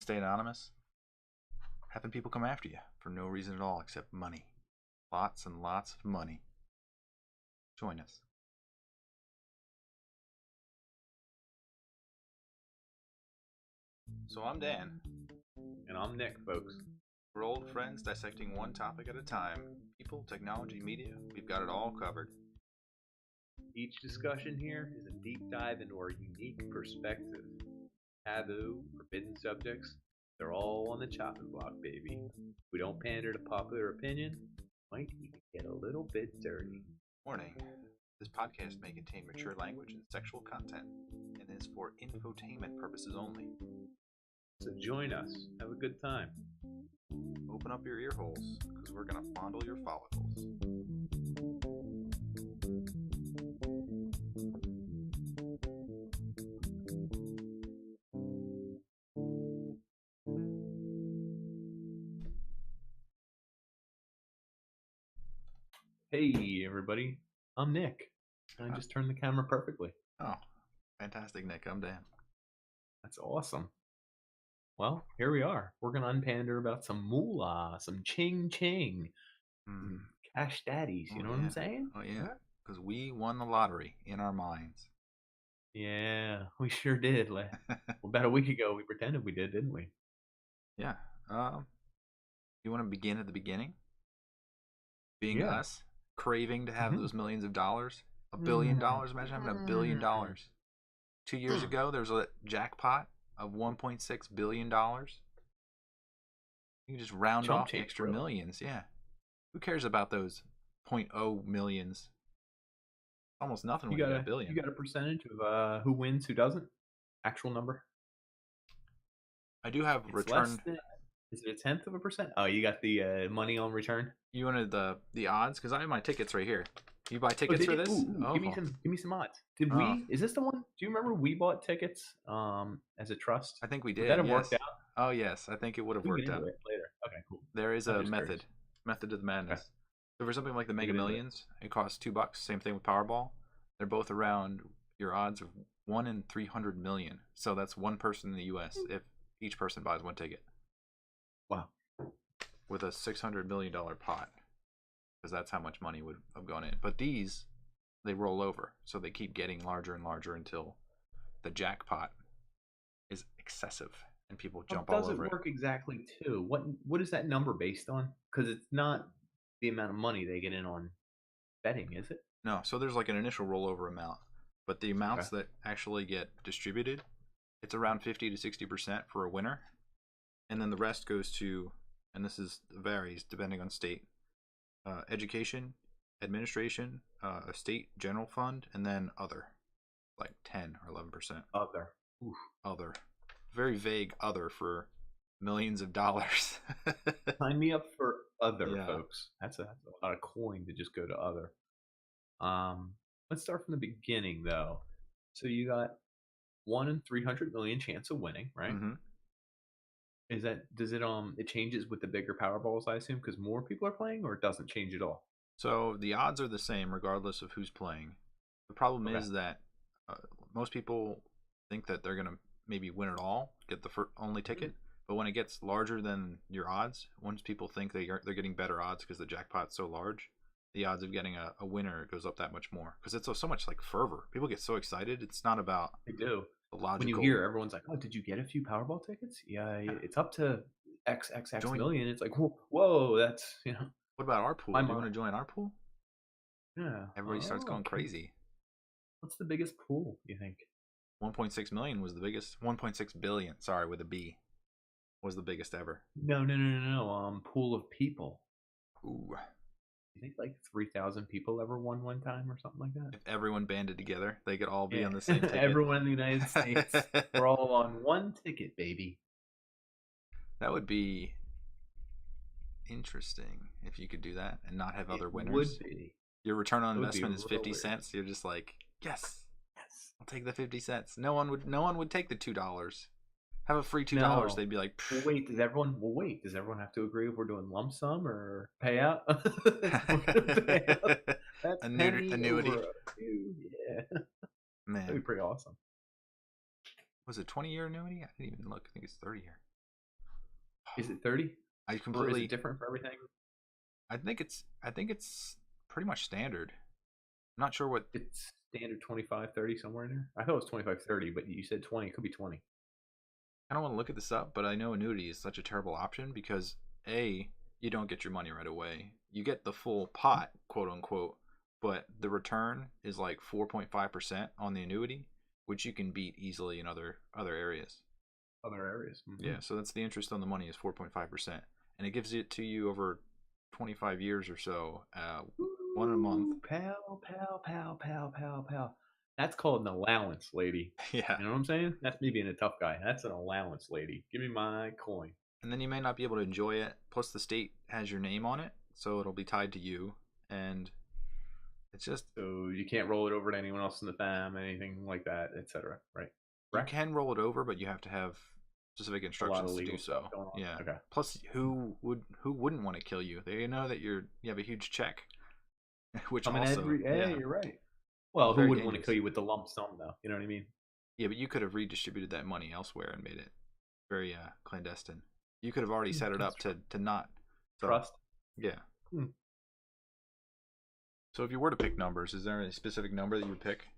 stay anonymous? Having people come after you for no reason at all except money. Lots and lots of money. Join us. So I'm Dan. And I'm Nick, folks. We're old friends dissecting one topic at a time. People, technology, media, we've got it all covered. Each discussion here is a deep dive into our unique perspective. Taboo, forbidden subjects, they're all on the chopping block, baby. We don't pander to popular opinion, might even get a little bit dirty. Warning, this podcast may contain mature language and sexual content, and is for infotainment purposes only. So join us, have a good time. Open up your ear holes, because we're going to fondle your follicles. Hey, everybody. I'm Nick. I just turned the camera perfectly. Oh, fantastic, Nick. I'm Dan. That's awesome. Well, here we are. We're going to unpander about some moolah, some ching-ching, cash daddies. You know what I'm saying? Oh, yeah. Because we won the lottery in our minds. Yeah, we sure did. Well, about a week ago, we pretended we did, didn't we? Yeah. You want to begin at the beginning? Being us, craving to have those millions of dollars. $1 billion. Imagine having $1 billion. 2 years ago, there was a jackpot of $1.6 billion. You can just round off the extra millions. Yeah. Who cares about those 0.0 millions? Almost nothing when you got $1 billion. You got a percentage of who wins, who doesn't? Actual number? I do have return. Is it 1/10%? Oh, you got the money on return? You wanted the odds? Because I have my tickets right here. You buy tickets for this? Ooh, give me some odds. Did we? Is this the one? Do you remember we bought tickets as a trust? I think we did. Would that have worked out? Oh yes, I think it would have worked out. Later. Okay, cool. There is a method to the madness. Okay. So for something like the Mega Millions, it costs $2. Same thing with Powerball. They're both around your odds of 1 in 300 million. So that's one person in the U.S. if each person buys one ticket. Wow. With a $600 million pot, because that's how much money would have gone in. But these, they roll over, so they keep getting larger and larger until the jackpot is excessive and people jump all over it. How does it work exactly, too? What is that number based on? Because it's not the amount of money they get in on betting, is it? No, so there's like an initial rollover amount, but the amounts that actually get distributed, it's around 50 to 60% for a winner, and then the rest goes to, and this varies depending on state, education, administration, a state general fund, and then other, like 10 or 11%. Other. Oof. Other. Very vague other for millions of dollars. Sign me up for other, folks. That's a lot of coin to just go to other. Let's start from the beginning, though. So you got 1 in 300 million chance of winning, right? Mm-hmm. It changes with the bigger Powerballs, I assume, because more people are playing, or it doesn't change at all? So the odds are the same regardless of who's playing. The problem is that most people think that they're going to maybe win it all, get the only ticket. But when it gets larger than your odds, once people think they're getting better odds because the jackpot's so large, the odds of getting a winner goes up that much more. Because it's so much like fervor. People get so excited. It's not about they do. The logical. When you hear everyone's like, "Oh, did you get a few Powerball tickets?" Yeah, it's up to X million. It's like, whoa, that's What about our pool? Do you want to join our pool? Yeah. Everybody starts going crazy. What's the biggest pool, you think? 1.6 million was the biggest. 1.6 billion, sorry, with a B, was the biggest ever. No. Pool of people. Ooh. You think like 3,000 people ever won one time or something like that? If everyone banded together, they could all be on the same ticket. Everyone in the United States. We're all on one ticket, baby. That would be interesting if you could do that and not have other winners. Would be. Your return on investment is 50 cents. You're just like, yes, I'll take the 50 cents. No one would take the $2. Have a free $2. No. They'd be like, pfft. Well, wait. Does everyone have to agree if we're doing lump sum or payout? That's annuity. Yeah, man, that'd be pretty awesome. Was it 20-year annuity? I didn't even look. I think it's 30-year. Is it 30? I Or is completely. it different for everything? I think it's pretty much standard. I'm not sure what. It's standard 25, 30 somewhere in there. I thought it was 25, 30, but you said 20. It could be 20. I don't want to look at this up, but I know annuity is such a terrible option because A, you don't get your money right away. You get the full pot, quote unquote, but the return is like 4.5% on the annuity, which you can beat easily in other areas. Other areas. Mm-hmm. Yeah, so that's the interest on the money is 4.5%, and it gives it to you over 25 years or so, one a month. Pow, pow, pow, pow, pow, pow. That's called an allowance, lady. Yeah, You know what I'm saying? That's me being a tough guy. That's an allowance, lady. Give me my coin. and then you may not be able to enjoy it. Plus, the state has your name on it, so it'll be tied to you, and it's just So you can't roll it over to anyone else in the fam, anything like that, etc. Right? you Correct? can roll it over, but you have to have specific A lot of instructions to legal do stuff so. going on. Yeah. Okay. Plus, who wouldn't want to kill you? They know that you have a huge check, which I mean, also hey, you're right. Well, who very wouldn't want to dangerous. kill you with the lump sum, though? You know what I mean? Yeah, but you could have redistributed that money elsewhere and made it very clandestine. You could have already set it That's up to not so, Trust. Yeah. Hmm. So if you were to pick numbers, is there a specific number that you would pick?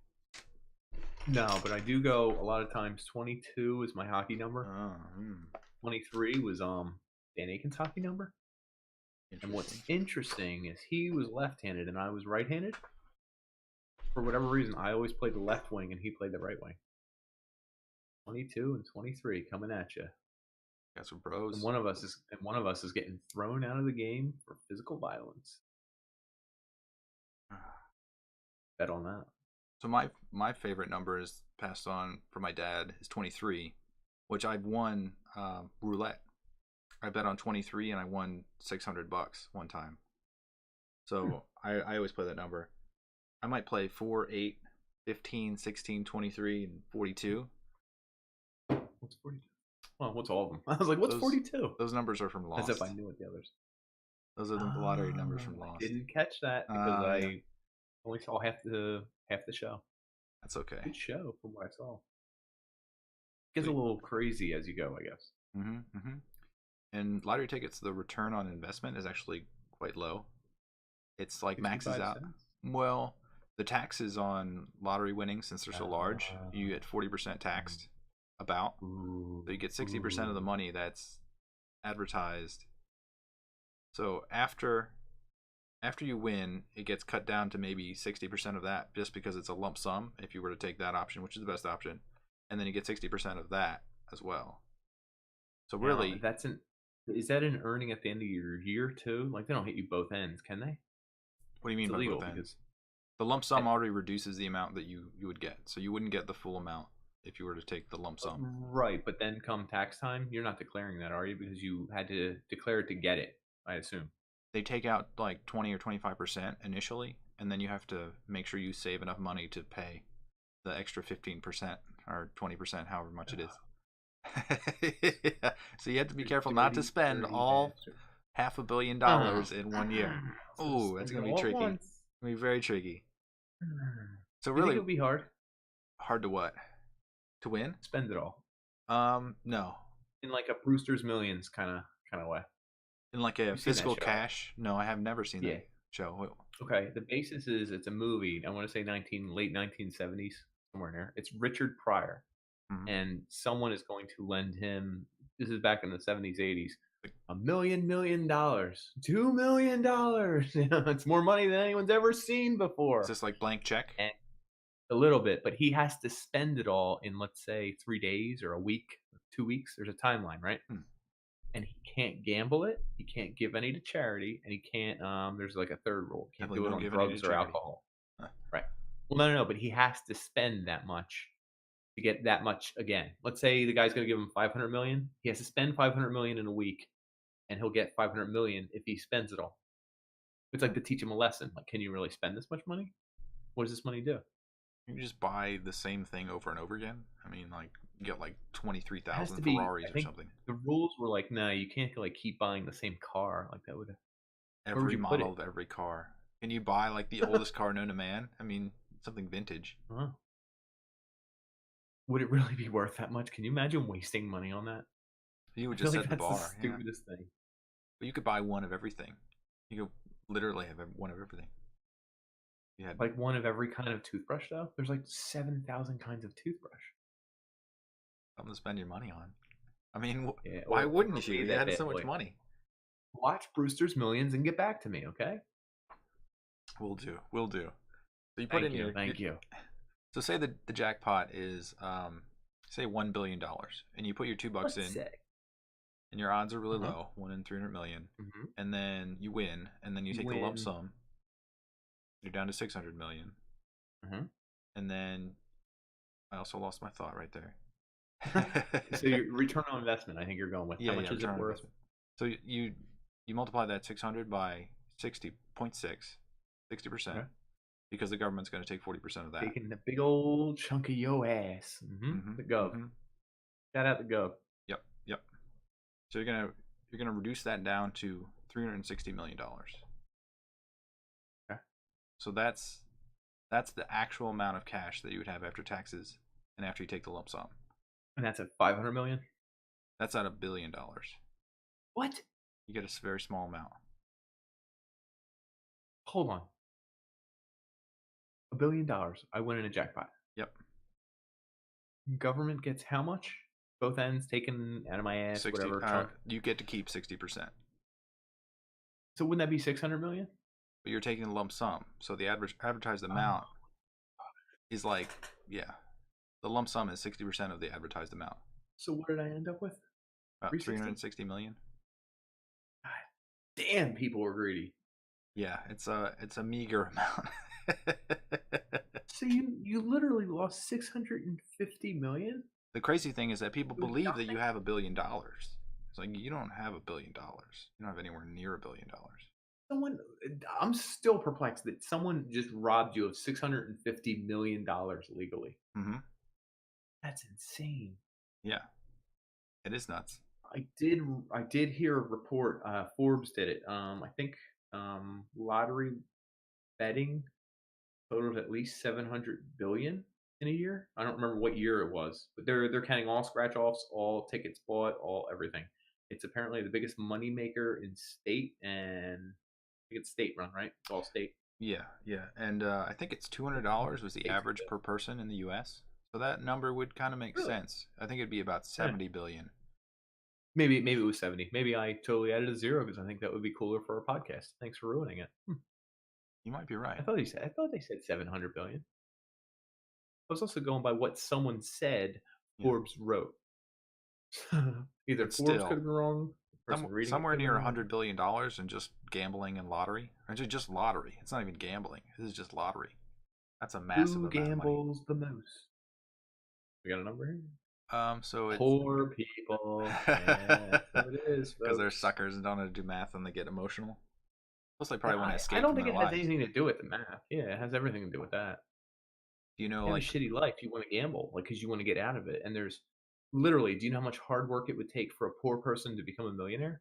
No, but I do go a lot of times. 22 is my hockey number. 23 was Dan Aiken's hockey number. And what's interesting is he was left-handed and I was right-handed. For whatever reason, I always played the left wing and he played the right wing. 22 and 23 coming at you. Got some bros. And one of us is getting thrown out of the game for physical violence. Bet on that. So my favorite number is passed on from my dad is 23, which I've won roulette. I bet on 23 and I won $600 one time. So I always play that number. I might play 4, 8, 15, 16, 23, and 42. What's 42? Well, what's all of them? I was like, what's 42? Those numbers are from Lost. As if I knew what the others. Those are the lottery numbers from Lost. I didn't catch that because I only saw half the show. That's okay. Good show from what I saw. It gets a little crazy as you go, I guess. Mm-hmm. And lottery tickets, the return on investment is actually quite low. It's like maxes out. Cents? Well, the taxes on lottery winnings, since they're so large, you get 40% taxed about. So you get 60% of the money that's advertised. So after you win, it gets cut down to maybe 60% of that just because it's a lump sum if you were to take that option, which is the best option. And then you get 60% of that as well. So really, is that an earning at the end of your year too? Like they don't hit you both ends, can they? What do you mean by both ends? The lump sum already reduces the amount that you would get. So you wouldn't get the full amount if you were to take the lump sum. Right, but then come tax time, you're not declaring that, are you? Because you had to declare it to get it, I assume. They take out like 20 or 25% initially, and then you have to make sure you save enough money to pay the extra 15% or 20%, however much it is. Yeah. So you have to be careful not to spend all $500 million in 1 year. Oh, that's going to be tricky. It's going to be very tricky. So really, it would be hard. Hard to what? To win? Spend it all. No. In like a Brewster's Millions kind of way. In like a physical cash? No, I have never seen that show. Okay, the basis is it's a movie. I want to say late 1970s, somewhere in there. It's Richard Pryor, and someone is going to lend him. This is back in the 70s, 80s. $1 million, $2 million. It's more money than anyone's ever seen before. Is this like blank check? And a little bit, but he has to spend it all in, let's say, 3 days or a week, or 2 weeks. There's a timeline, right? And he can't gamble it. He can't give any to charity, and he can't. There's like a third rule: can't do it on drugs or alcohol. Right. Well, no. But he has to spend that much to get that much again. Let's say the guy's going to give him $500 million. He has to spend $500 million in a week, and he'll get $500 million if he spends it all. It's like to teach him a lesson. Like, can you really spend this much money? What does this money do? You just buy the same thing over and over again. I mean, like you get like 23,000 Ferraris or something. The rules were like, no, you can't like keep buying the same car. Like that would every model of every car. Can you buy like the oldest car known to man? I mean, something vintage. Would it really be worth that much? Can you imagine wasting money on that? You would I feel just like set the that's the bar. Yeah. stupidest thing. But you could buy one of everything. You could literally have one of everything. You had Like one of every kind of toothbrush, though. There's like 7,000 kinds of toothbrush. something to spend your money on. I mean, Yeah, why or wouldn't you? read You that had bad so much boy. money. Watch Brewster's Millions and get back to me, okay? We'll do. We'll do. So you put in your Thank you. So say the jackpot is say $1 billion, and you put your $2 Let's in, say. and your odds are really Uh-huh. low, 1 in 300 million, Mm-hmm. and then you win, and then you take the lump sum. You're down to 600 million, Mm-hmm. and then I also lost my thought right there. So your return on investment, I think you're going with. Yeah, How much is it worth? investment. So you multiply that 600 by 60.6, 60%, Okay. because the government's going to take 40% of that. Taking the big old chunk of your ass. Mm-hmm. The Gov. Mm-hmm. Shout out the Gov. Yep. So you're gonna reduce that down to $360 million. Okay. So that's the actual amount of cash that you would have after taxes and after you take the lump sum. And that's at 500 million? That's at $1 billion. What? You get a very small amount. Hold on. $1 billion. I win in a jackpot. Yep. Government gets how much? Both ends taken out of my ass, 60, whatever. Chunk. You get to keep 60%. So wouldn't that be 600 million? But you're taking the lump sum. So the advertised amount is like, yeah. The lump sum is 60% of the advertised amount. So what did I end up with? About 360 million. God damn, people were greedy. Yeah, it's a meager amount. So you literally lost 650 million? The crazy thing is that people believe that you have $1 billion. It's like, you don't have $1 billion. You don't have anywhere near $1 billion. I'm still perplexed that someone just robbed you of $650 million legally. Mm-hmm. That's insane. Yeah, it is nuts. I did hear a report. Forbes did it. I think lottery betting totaled at least 700 billion in a year. I don't remember what year it was, but they're counting all scratch offs, all tickets bought, all everything. It's apparently the biggest money maker in state, and I think it's state run, right? It's all state. Yeah, and I think it's $200 was the average per person in the U.S. So that number would kind of make sense. I think it'd be about 70 billion. Maybe it was 70. Maybe I totally added a zero because I think that would be cooler for our podcast. Thanks for ruining it. You might be right. I thought they said 700 billion. I was also going by what someone said Forbes wrote. Either But Forbes still, could have been wrong. Somewhere near $100 billion in just gambling and lottery. Or just lottery. It's not even gambling. This is just lottery. That's a massive amount of money. Who gambles the most? We got a number here? So it's poor people. Yeah, that's what it is. Because they're suckers and don't know how to do math and they get emotional. Plus, they probably want to escape. I don't think from it their has lives. anything to do with the math. Yeah, it has everything to do with that. Do you know, You like, have a shitty life, you want to gamble, like, because you want to get out of it. And there's literally, do you know how much hard work it would take for a poor person to become a millionaire?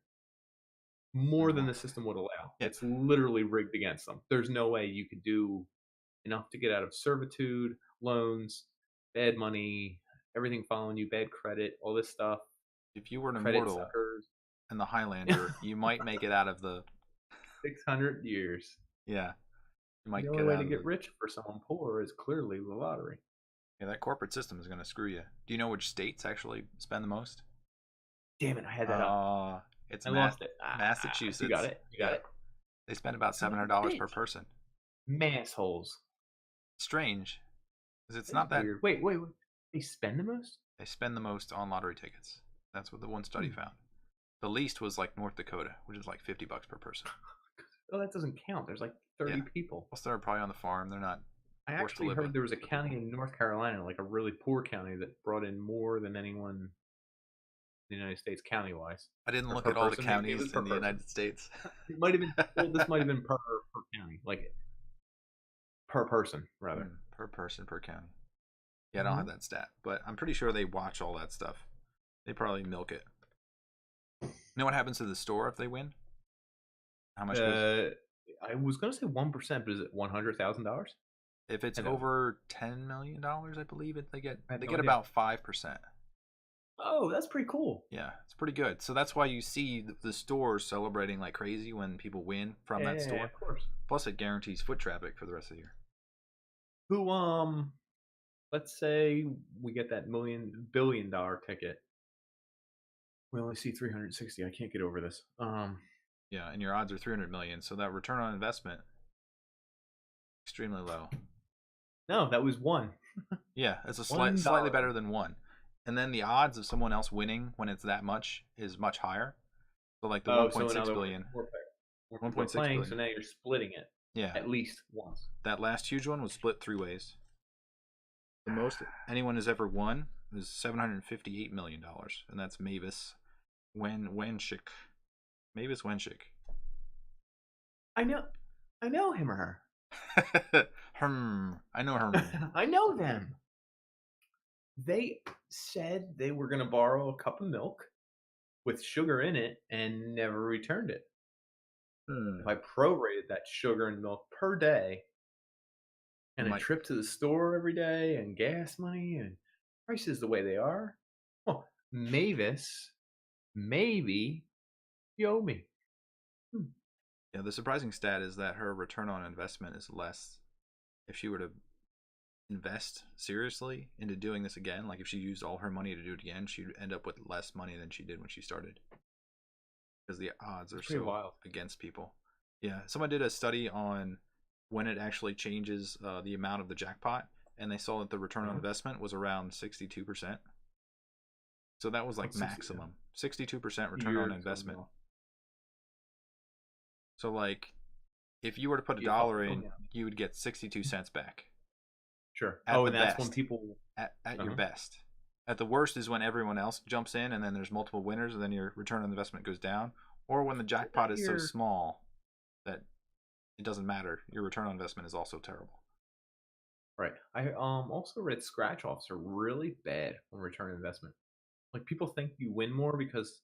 More than the system would allow. Yeah. It's literally rigged against them. There's no way you could do enough to get out of servitude, loans, bad money, everything following you, bad credit, all this stuff. if you were an immortal in the Highlander, you might make it out of the 600 years. Yeah. You might the only way to get rich for someone poor is clearly the lottery. Yeah, that corporate system is going to screw you. Do you know which states actually spend the most? Damn it, I had that up. It's lost it. Massachusetts. You got it. They spend about $700 per person. Massholes. Strange. Because it's not that weird. Wait. They spend the most? They spend the most on lottery tickets. That's what the one study found. The least was like North Dakota, which is like $50 per person. Oh, that doesn't count. There's like 30 people. Plus, they're probably on the farm. They're not. I actually heard there was a county in North Carolina, like a really poor county, that brought in more than anyone in the United States county-wise. I didn't look at all the counties in the United States. It might have been. Well, this might have been per county, like per person rather. Per person per county. Yeah, I don't have that stat, but I'm pretty sure they watch all that stuff. They probably milk it. You know what happens to the store if they win? How much? I was gonna say 1%, but is it $100,000? If it's over $10 million, I believe they get no idea. about 5%. Oh, that's pretty cool. Yeah, it's pretty good. So that's why you see the stores celebrating like crazy when people win from that Yeah, store. of course. Plus, it guarantees foot traffic for the rest of the year. Who let's say we get that billion-dollar ticket. We only see 360. I can't get over this. Yeah, and your odds are 300 million, so that return on investment extremely low. No, that was one. Yeah, it's a $1. slightly better than one. And then the odds of someone else winning when it's that much is much higher. So like the 1.6 billion. We're 1.6 playing, billion. so now you're splitting it. Yeah. At least once. That last huge one was split 3 ways. The most anyone has ever won is $758 million, and that's Mavis Wenshik. Mavis Wenshik. I know him or her. I know her. I know them. They said they were going to borrow a cup of milk with sugar in it and never returned it. If I prorated that sugar and milk per day and a trip to the store every day and gas money and prices the way they are, well, Mavis, maybe you owe me. Yeah, the surprising stat is that her return on investment is less if she were to invest seriously into doing this again. Like if she used all her money to do it again, she'd end up with less money than she did when she started. Because the odds are so wild against people. Yeah, someone did a study on when it actually changes the amount of the jackpot, and they saw that the return on investment was around 62%. So that was like maximum 62% return on investment. So like, if you were to put $1 in, you would get 62 cents back. Sure. And that's when people at your best. At the worst is when everyone else jumps in, and then there's multiple winners, and then your return on investment goes down. Or when the jackpot is so small that it doesn't matter, your return on investment is also terrible. Right. I also read scratch offs are really bad on return on investment. Like people think you win more because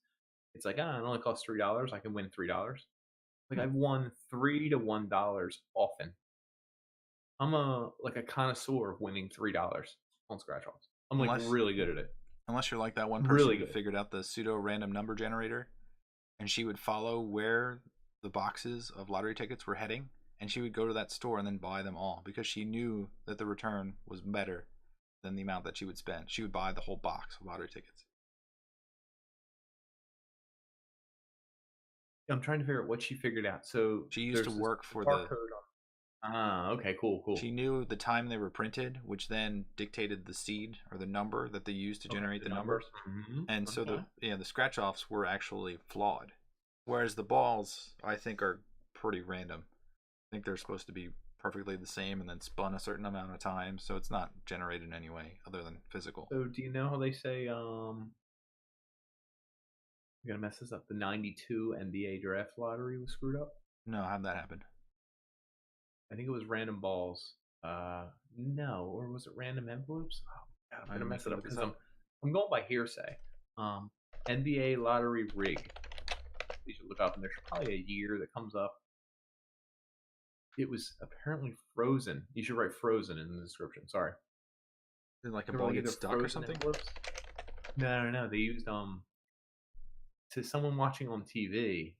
it's like, it only costs $3. I can win $3. Like I've won $3 to $1 often. I'm a connoisseur of winning $3 on scratch offs. I'm really good at it. Unless you're like that one person who figured out the pseudo random number generator, and she would follow where the boxes of lottery tickets were heading, and she would go to that store and then buy them all because she knew that the return was better than the amount that she would spend. She would buy the whole box of lottery tickets. I'm trying to figure out what she figured out. So she used to work for the okay, cool. She knew the time they were printed, which then dictated the seed or the number that they used to generate the numbers. Mm-hmm. And so the scratch offs were actually flawed, whereas the balls I think are pretty random. I think they're supposed to be perfectly the same and then spun a certain amount of time, so it's not generated in any way other than physical. So do you know how they say I'm gonna mess this up. The '92 NBA draft lottery was screwed up. No, how'd that happen? I think it was random balls. No, or was it random envelopes? Oh, I'm gonna mess it up because I'm going by hearsay. NBA lottery rig. You should look up, and there's probably a year that comes up. It was apparently frozen. You should write frozen in the description. Sorry. Did like a ball get stuck or something? Envelopes? No. They used to someone watching on TV,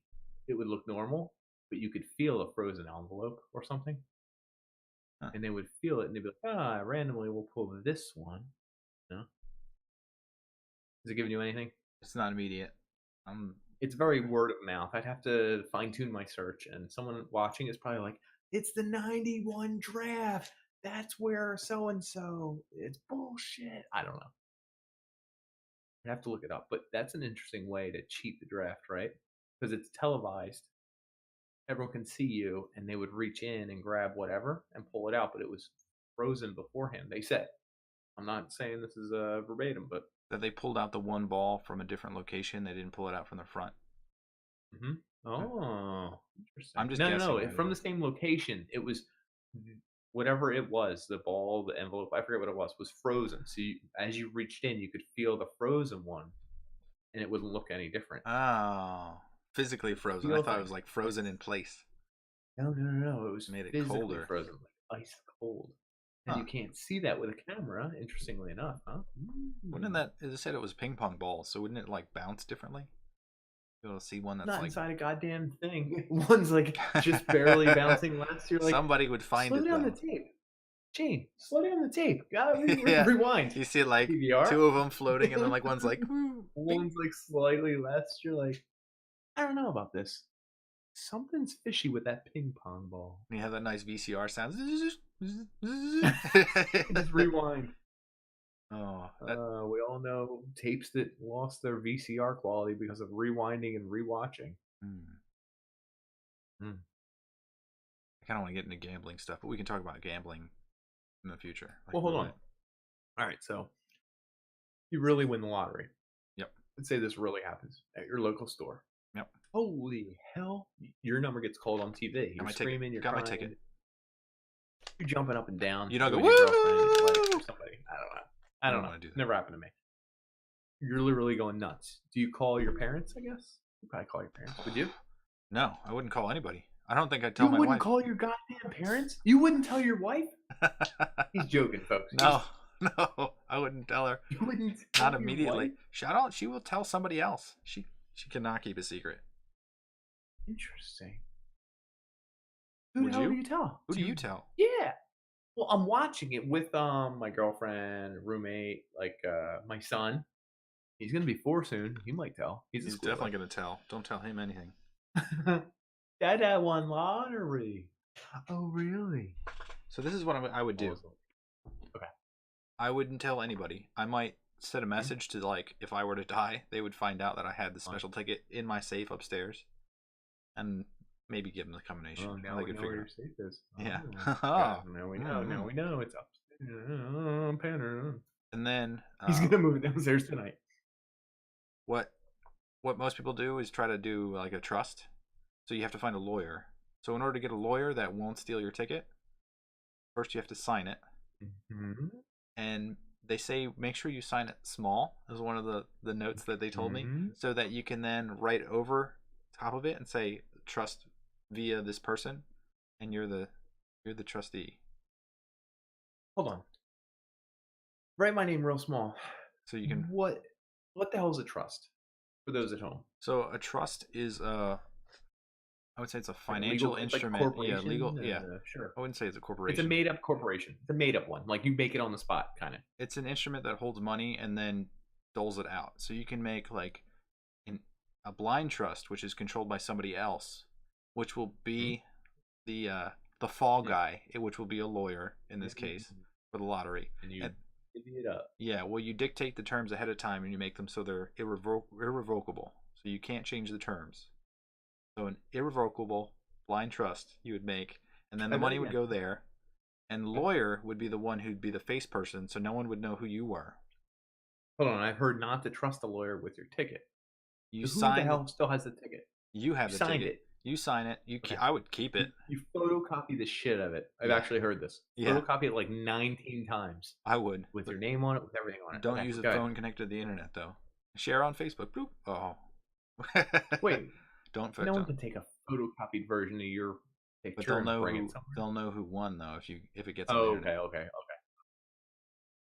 it would look normal, but you could feel a frozen envelope or something. Huh. And they would feel it and they'd be like, randomly we'll pull this one. No? Is it giving you anything? It's not immediate. It's very word of mouth. I'd have to fine tune my search, and someone watching is probably like, it's the '91 draft. That's where so and so. It's bullshit. I don't know. I have to look it up, but that's an interesting way to cheat the draft, right? Because it's televised. Everyone can see you, and they would reach in and grab whatever and pull it out, but it was frozen beforehand. They said, I'm not saying this is verbatim, but that they pulled out the one ball from a different location. They didn't pull it out from the front. Mm-hmm. Oh, interesting. I'm just no. From the same location. It was whatever it was, the ball, the envelope, I forget what it was frozen. So as you reached in, you could feel the frozen one, and it wouldn't look any different. Oh, physically frozen. I thought it was like frozen in place. No. It was made it colder. Frozen, like ice cold. And you can't see that with a camera, interestingly enough, huh? Wouldn't that, it said it was ping pong balls, so wouldn't it like bounce differently? You'll be able to see one that's not like inside a goddamn thing. One's like just barely bouncing left. You're like, somebody would find slow it down though. the tape. Gene, slow down the tape. Gotta rewind. You see like PVR? 2 of them floating, and then like one's like one's like slightly less. You're like, I don't know about this. Something's fishy with that ping pong ball. You have that nice VCR sound. Just rewind. Oh, we all know tapes that lost their VCR quality because of rewinding and rewatching. I kind of want to get into gambling stuff, but we can talk about gambling in the future. Like, well, hold on. All right, so you really win the lottery. Yep. Let's say this really happens at your local store. Yep. Holy hell! Your number gets called on TV. You're screaming. You're crying. Got my ticket. You're jumping up and down. You don't go, woo! Somebody. I don't know. Want to do that. Never happened to me. You're literally going nuts. Do you call your parents? I guess you probably call your parents. Would you? No, I wouldn't call anybody. I don't think I'd tell my wife. You wouldn't call your goddamn parents? You wouldn't tell your wife? He's joking, folks. No, I wouldn't tell her. You wouldn't tell Not immediately. She will tell somebody else. She cannot keep a secret. Interesting. Who the hell do you tell? Who do you tell? Yeah. Well, I'm watching it with my girlfriend, roommate, like my son. He's gonna be 4 soon. He might tell. He's definitely gonna tell. Don't tell him anything. Dad won lottery. Oh, really? So this is what I would do. Okay. I wouldn't tell anybody. I might set a message to, like, if I were to die, they would find out that I had the special ticket in my safe upstairs, and maybe give them the combination. Oh, now we know where your safe is. Yeah. Now we know. Now we know it's upstairs. Pander. And then he's gonna move it downstairs tonight. What most people do is try to do like a trust. So you have to find a lawyer. So in order to get a lawyer that won't steal your ticket, first you have to sign it. Mm-hmm. And they say make sure you sign it small, is one of the notes that they told me, so that you can then write over top of it and say trust via this person, and you're the trustee. Hold on. Write my name real small. So you can. What the hell is a trust for those at home? So a trust is I would say it's a financial instrument. Like legal. Sure. I wouldn't say it's a corporation. It's a made-up corporation. It's a made-up one. Like you make it on the spot, kind of. It's an instrument that holds money and then doles it out. So you can make like a blind trust, which is controlled by somebody else, which will be the fall guy, which will be a lawyer in this case for the lottery. And you divvy it up. Yeah. Well, you dictate the terms ahead of time and you make them so they're irrevocable. So you can't change the terms. So an irrevocable blind trust you would make, and then the money would go there, and the lawyer would be the one who'd be the face person, so no one would know who you were. Hold on, I've heard not to trust a lawyer with your ticket. Who the hell still has the ticket? You have the ticket. It. You sign it. I would keep it. You photocopy the shit of it. I've actually heard this. Yeah. Photocopy it like 19 times. I would. With your name on it, with everything on it. Don't use a phone connected to the internet, though. Share on Facebook. Boop. Oh. Wait. Don't. No one can take a photocopied version of your picture. But they'll know who won though if it gets. Okay.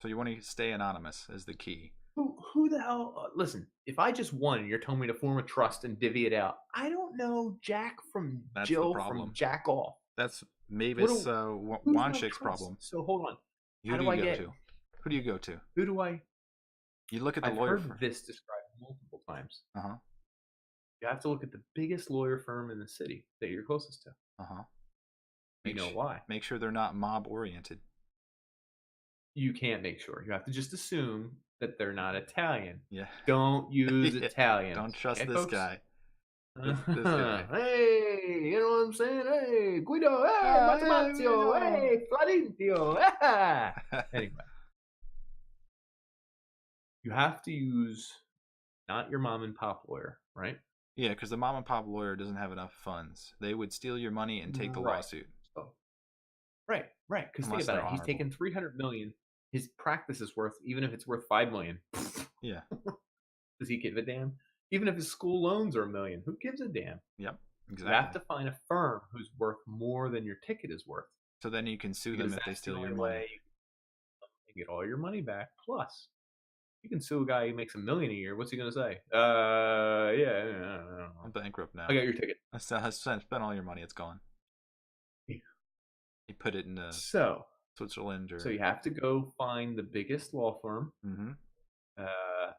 So you want to stay anonymous is the key. Who the hell? Listen, if I just won, and you're telling me to form a trust and divvy it out. I don't know Jack from Jill from Jack off. That's Mavis Wanshik's problem. So hold on. Who do you go to? Who do I? You look at the lawyer. I've heard this described multiple times. Uh-huh. You have to look at the biggest lawyer firm in the city that you're closest to. Uh-huh. You know why? Make sure they're not mob oriented. You can't make sure. You have to just assume that they're not Italian. Yeah. Don't use Italian. Don't trust this guy. This guy. Hey, you know what I'm saying? Hey, Guido. Hey, Matemazio. Hey, Florentio. Anyway. You have to use not your mom and pop lawyer, right? Yeah, because the mom and pop lawyer doesn't have enough funds. They would steal your money and take the lawsuit. So, right. Because think about it. He's taken $300 million. His practice is worth, even if it's worth $5 million. Yeah. Does he give a damn? Even if his school loans are $1 million, who gives a damn? Yep, exactly. You have to find a firm who's worth more than your ticket is worth. So then you can sue them if they steal your money. You and get all your money back. Plus, you can sue a guy who makes $1 million a year. What's he gonna say? Yeah, I'm bankrupt now. I got your ticket. I spent all your money. It's gone. Yeah. You put it in So Switzerland or. So you have to go find the biggest law firm. Mm-hmm.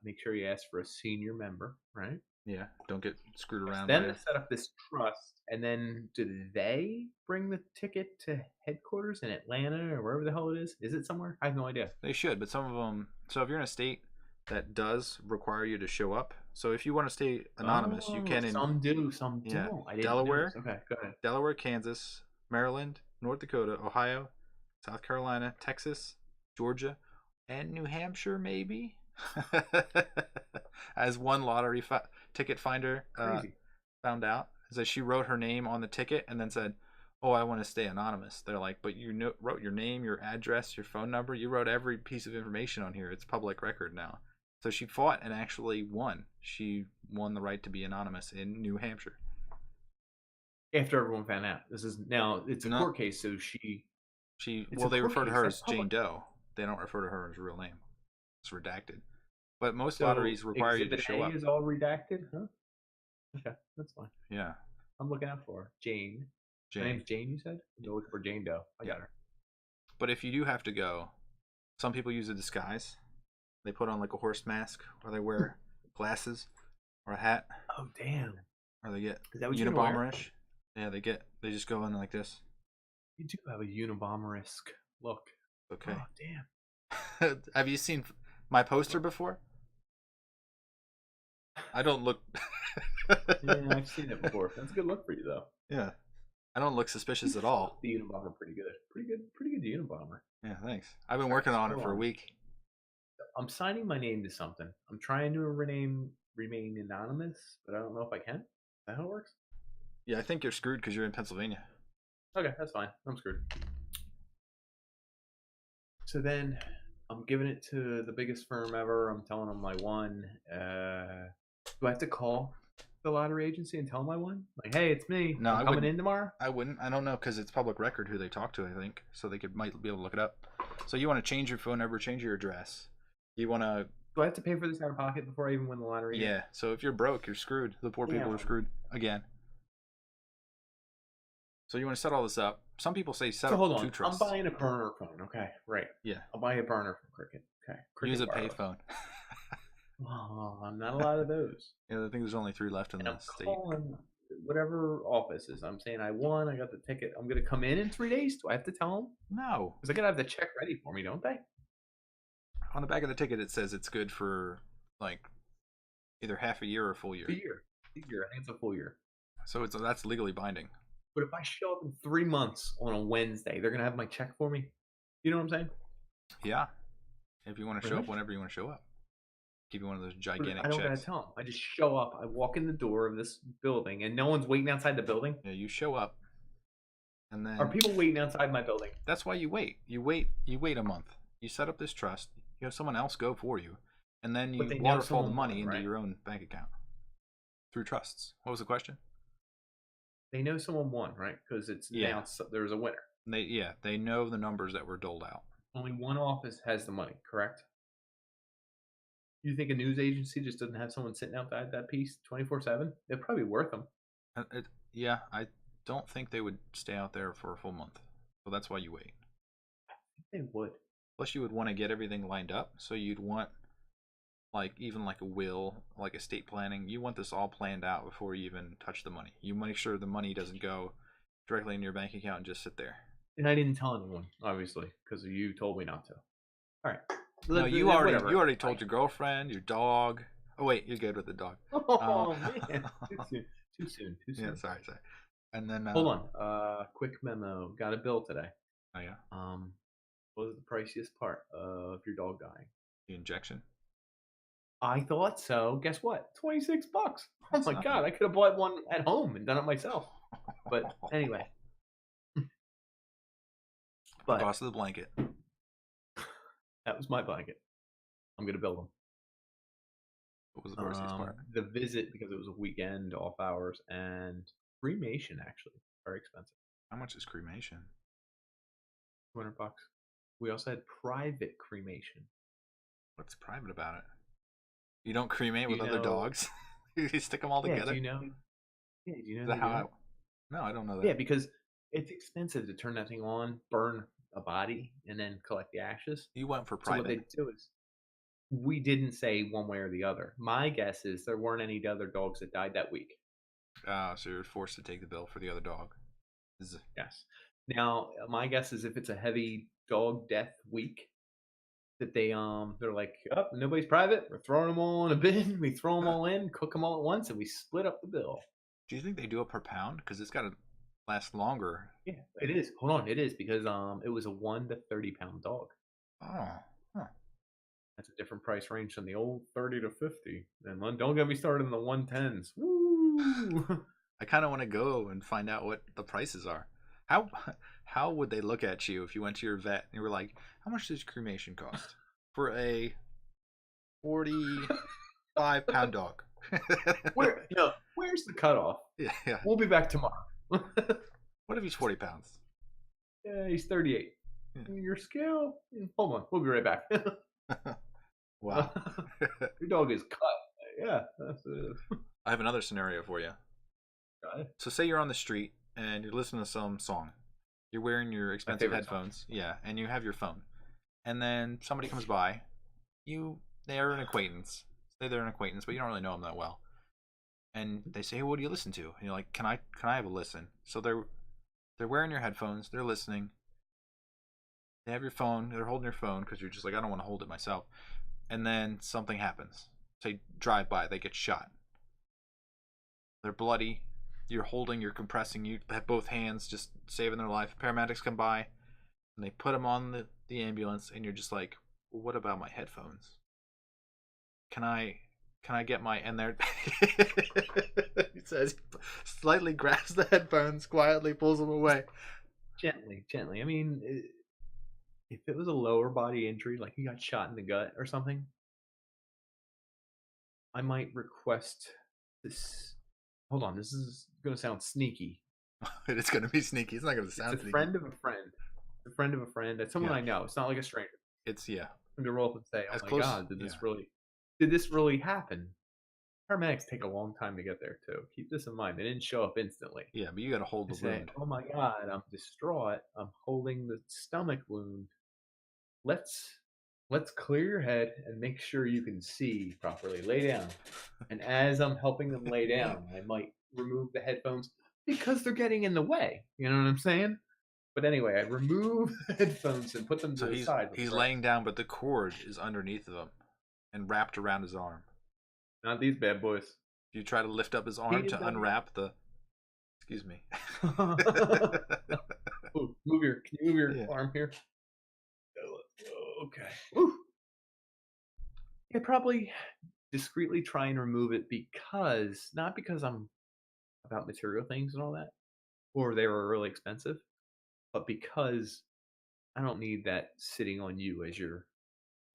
Make sure you ask for a senior member, right? Yeah, don't get screwed around. Then they set up this trust, and then do they bring the ticket to headquarters in Atlanta or wherever the hell it is? Is it somewhere? I have no idea. They should, but some of them. So if you're in a state that does require you to show up, so if you want to stay anonymous, you can. Some do, some don't. I didn't Delaware. Okay, go ahead. Delaware, Kansas, Maryland, North Dakota, Ohio, South Carolina, Texas, Georgia, and New Hampshire, maybe. As one lottery ticket finder found out, is that she wrote her name on the ticket and then said, "Oh, I want to stay anonymous." They're like, "But you wrote your name, your address, your phone number. You wrote every piece of information on here. It's public record now." So she fought and actually won. She won the right to be anonymous in New Hampshire. After everyone found out, it's a court case, so they refer to her as Jane Doe. They don't refer to her as her real name. It's redacted. But most lotteries require you to show up. Is all redacted, huh? Okay, that's fine. Yeah. I'm looking out for her. Jane. Her name's Jane, you said? I'm looking for Jane Doe. I got her. But if you do have to go, some people use a disguise. They put on like a horse mask, or they wear glasses, or a hat. Oh, damn. Or they get Unabomber-ish. Yeah, they just go in like this. You do have a Unabomber-esque look. Okay. Oh, damn. Have you seen my poster before? I don't look. Yeah, I've seen it before. That's a good look for you, though. Yeah, I don't look suspicious at all. The Unabomber, pretty good. Pretty good Unabomber. Yeah, thanks. I've been working on it for a week. I'm signing my name to something. I'm trying to remain anonymous, but I don't know if I can. Is that how it works? Yeah, I think you're screwed because you're in Pennsylvania. Okay, that's fine. I'm screwed. So then I'm giving it to the biggest firm ever. I'm telling them I won. Do I have to call the lottery agency and tell them I won? Like, hey, it's me. No, I'm coming in tomorrow? I wouldn't. I don't know because it's public record who they talk to, I think. So they might be able to look it up. So you want to change your phone number, change your address. You want to... Do I have to pay for this out of pocket before I even win the lottery? Yeah. So if you're broke, you're screwed. The poor people are screwed again. So you want to set all this up. Some people say set up two trusts. I'm buying a burner phone. Okay, right. Yeah. I'll buy a burner from Cricket. Okay. Use a payphone. Oh, I'm not a lot of those. Yeah, I think there's only 3 left in the state. Calling whatever offices. I'm saying I won. I got the ticket. I'm going to come in 3 days. Do I have to tell them? No. Because they got to have the check ready for me, don't they? On the back of the ticket, it says it's good for like either half a year or a full year. A year. I think it's a full year. So that's legally binding. But if I show up in 3 months on a Wednesday, they're going to have my check for me? You know what I'm saying? Yeah. If you want to show up whenever you want to show up. Give you one of those gigantic checks. I don't got to tell them. I just show up. I walk in the door of this building, and no one's waiting outside the building? Yeah, you show up. And then... Are people waiting outside my building? That's why you wait. You wait a month. You set up this trust. You have someone else go for you. And then you waterfall the money into your own bank account. Through trusts. What was the question? They know someone won, right? Because it's announced there's a winner. They know the numbers that were doled out. Only one office has the money, correct? You think a news agency just doesn't have someone sitting outside that piece 24/7? They're probably worth them. I don't think they would stay out there for a full month. So that's why you wait. I think they would. Plus, you would want to get everything lined up. So you'd want, even like a will, like estate planning. You want this all planned out before you even touch the money. You make sure the money doesn't go directly into your bank account and just sit there. And I didn't tell anyone, obviously, because you told me not to. All right. No, you already told your girlfriend, your dog. Oh wait, you're good with the dog. Oh man, too soon. Yeah, sorry. And then hold on. Quick memo. Got a bill today. Oh yeah. What was the priciest part of your dog dying? The injection. I thought so. Guess what? $26. Oh my god! I could have bought one at home and done it myself. But anyway. The cost of the blanket. That was my blanket. I'm going to build them. What was the priciest part? The visit, because it was a weekend, off hours, and cremation, actually. Very expensive. How much is cremation? $200. We also had private cremation. What's private about it? You don't cremate Do with you other know? dogs. You stick them all Yeah. Do together. you know? Yeah. Do you Is know that they how? do it? No, I don't know Yeah, that. because it's expensive to turn that thing on, burn a body, and then collect the ashes. You went for So what private. they do is we didn't say one way or the other. My guess is there weren't any other dogs that died that week. So you're forced to take the bill for the other dog. Yes. Now, my guess is if it's a heavy dog death week, that they're like, oh, nobody's private. We're throwing them all in a bin. We throw them all in, cook them all at once, and we split up the bill. Do you think they do it per pound? Because it's got to last longer. Yeah, it is. Hold on, it is because it was a 1 to 30 pound dog. Oh, huh. That's a different price range than the old 30 to 50. And don't get me started in the 110s. Woo! I kind of want to go and find out what the prices are. How how would they look at you if you went to your vet and you were like, "How much does cremation cost for a 45-pound dog?" Where's the cutoff? Yeah. We'll be back tomorrow. What if he's 40 pounds? Yeah, he's 38. Yeah. Your scale? Hold on, we'll be right back. Wow. Your dog is cut. Yeah, that's it. I have another scenario for you. So say you're on the street and you're listening to some song. You're wearing your expensive headphones. Song. Yeah, and you have your phone. And then somebody comes by. They're an acquaintance. Say they're an acquaintance, but you don't really know them that well. And they say, hey, what do you listen to? And you're like, can I have a listen? So they're wearing your headphones, they're listening. They have your phone, they're holding your phone because you're just like, I don't want to hold it myself. And then something happens. Say drive by, they get shot. They're bloody. You're compressing, you have both hands just saving their life. Paramedics come by and they put them on the ambulance, and you're just like, well, what about my headphones? Can I get my, and they're he says, slightly grabs the headphones, quietly pulls them away. Gently. I mean, if it was a lower body injury, like you got shot in the gut or something, I might request this. Hold on, this is going to sound sneaky. It's going to be sneaky. It's not going to sound sneaky. It's a friend of a friend. A friend of a friend. That's someone I know. It's not like a stranger. It's, yeah. I'm going to roll up and say, oh as my close, God, did this really happen? Paramedics take a long time to get there, too. Keep this in mind. They didn't show up instantly. Yeah, but you got to hold the wound. Oh my God, I'm distraught. I'm holding the stomach wound. Let's clear your head and make sure you can see properly. Lay down. And as I'm helping them lay down, I might remove the headphones because they're getting in the way. You know what I'm saying? But anyway, I remove the headphones and put them to the side. He's laying down, but the cord is underneath of him and wrapped around his arm. Not these bad boys. You try to lift up his arm to unwrap the... Excuse me. Ooh, can you move your arm here? Okay. Ooh. Yeah, probably discreetly try and remove it not because I'm about material things and all that, or they were really expensive, but because I don't need that sitting on you as your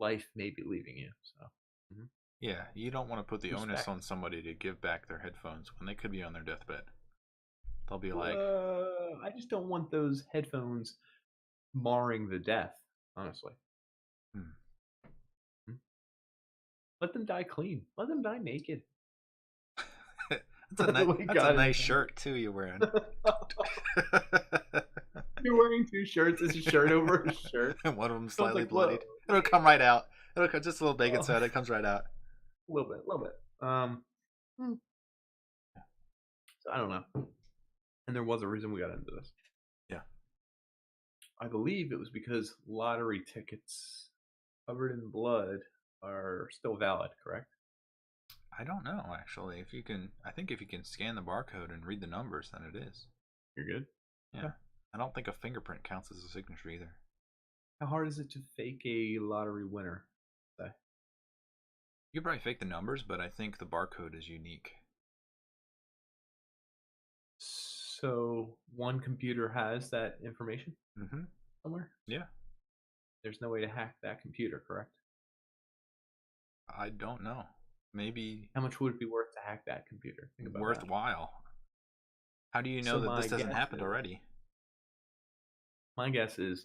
life may be leaving you. So. Mm-hmm. Yeah, you don't want to put the onus on somebody to give back their headphones when they could be on their deathbed. They'll be like... I just don't want those headphones marring the death, honestly. Let them die clean. Let them die naked. That's a nice shirt, too, you're wearing. You're wearing two shirts. Is a shirt over a shirt? And one of them slightly bloodied. It'll come right out. It'll come, just a little bacon soda. It comes right out. A little bit. So I don't know. And there was a reason we got into this. Yeah. I believe it was because lottery tickets covered in blood are still valid, correct? I don't know, actually. I think if you can scan the barcode and read the numbers, then it is. You're good? Yeah. I don't think a fingerprint counts as a signature either. How hard is it to fake a lottery winner? You can probably fake the numbers, but I think the barcode is unique. So one computer has that information somewhere? Yeah. There's no way to hack that computer, correct? I don't know. Maybe. How much would it be worth to hack that computer? Think about worthwhile. How do you know that this hasn't happened already? My guess is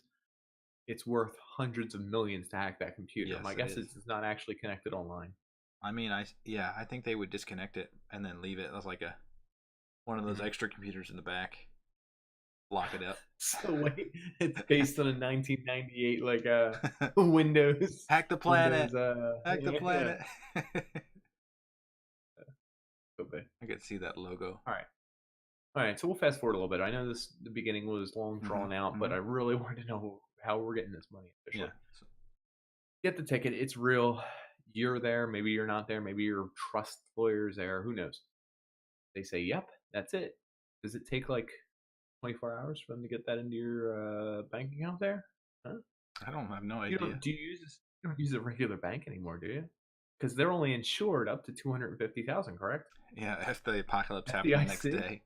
it's worth hundreds of millions to hack that computer. Yes, My it guess is. is it's not actually connected online. I mean, I think they would disconnect it and then leave it as like one of those extra computers in the back. Lock it up. So wait, it's based on a 1998 like Windows. Hack the planet. Windows, Hack the planet. I could see that logo. All right. So we'll fast forward a little bit. I know the beginning was long drawn out, but I really want to know how we're getting this money officially. Yeah. Get the ticket. It's real. You're there. Maybe you're not there. Maybe your trust lawyer's there. Who knows? They say, "Yep, that's it." Does it take like 24 hours for them to get that into your bank account there? Huh? I have no idea. Do you use this? You don't use a regular bank anymore, do you? Because they're only insured up to 250,000, correct? Yeah, if the apocalypse happened the next day.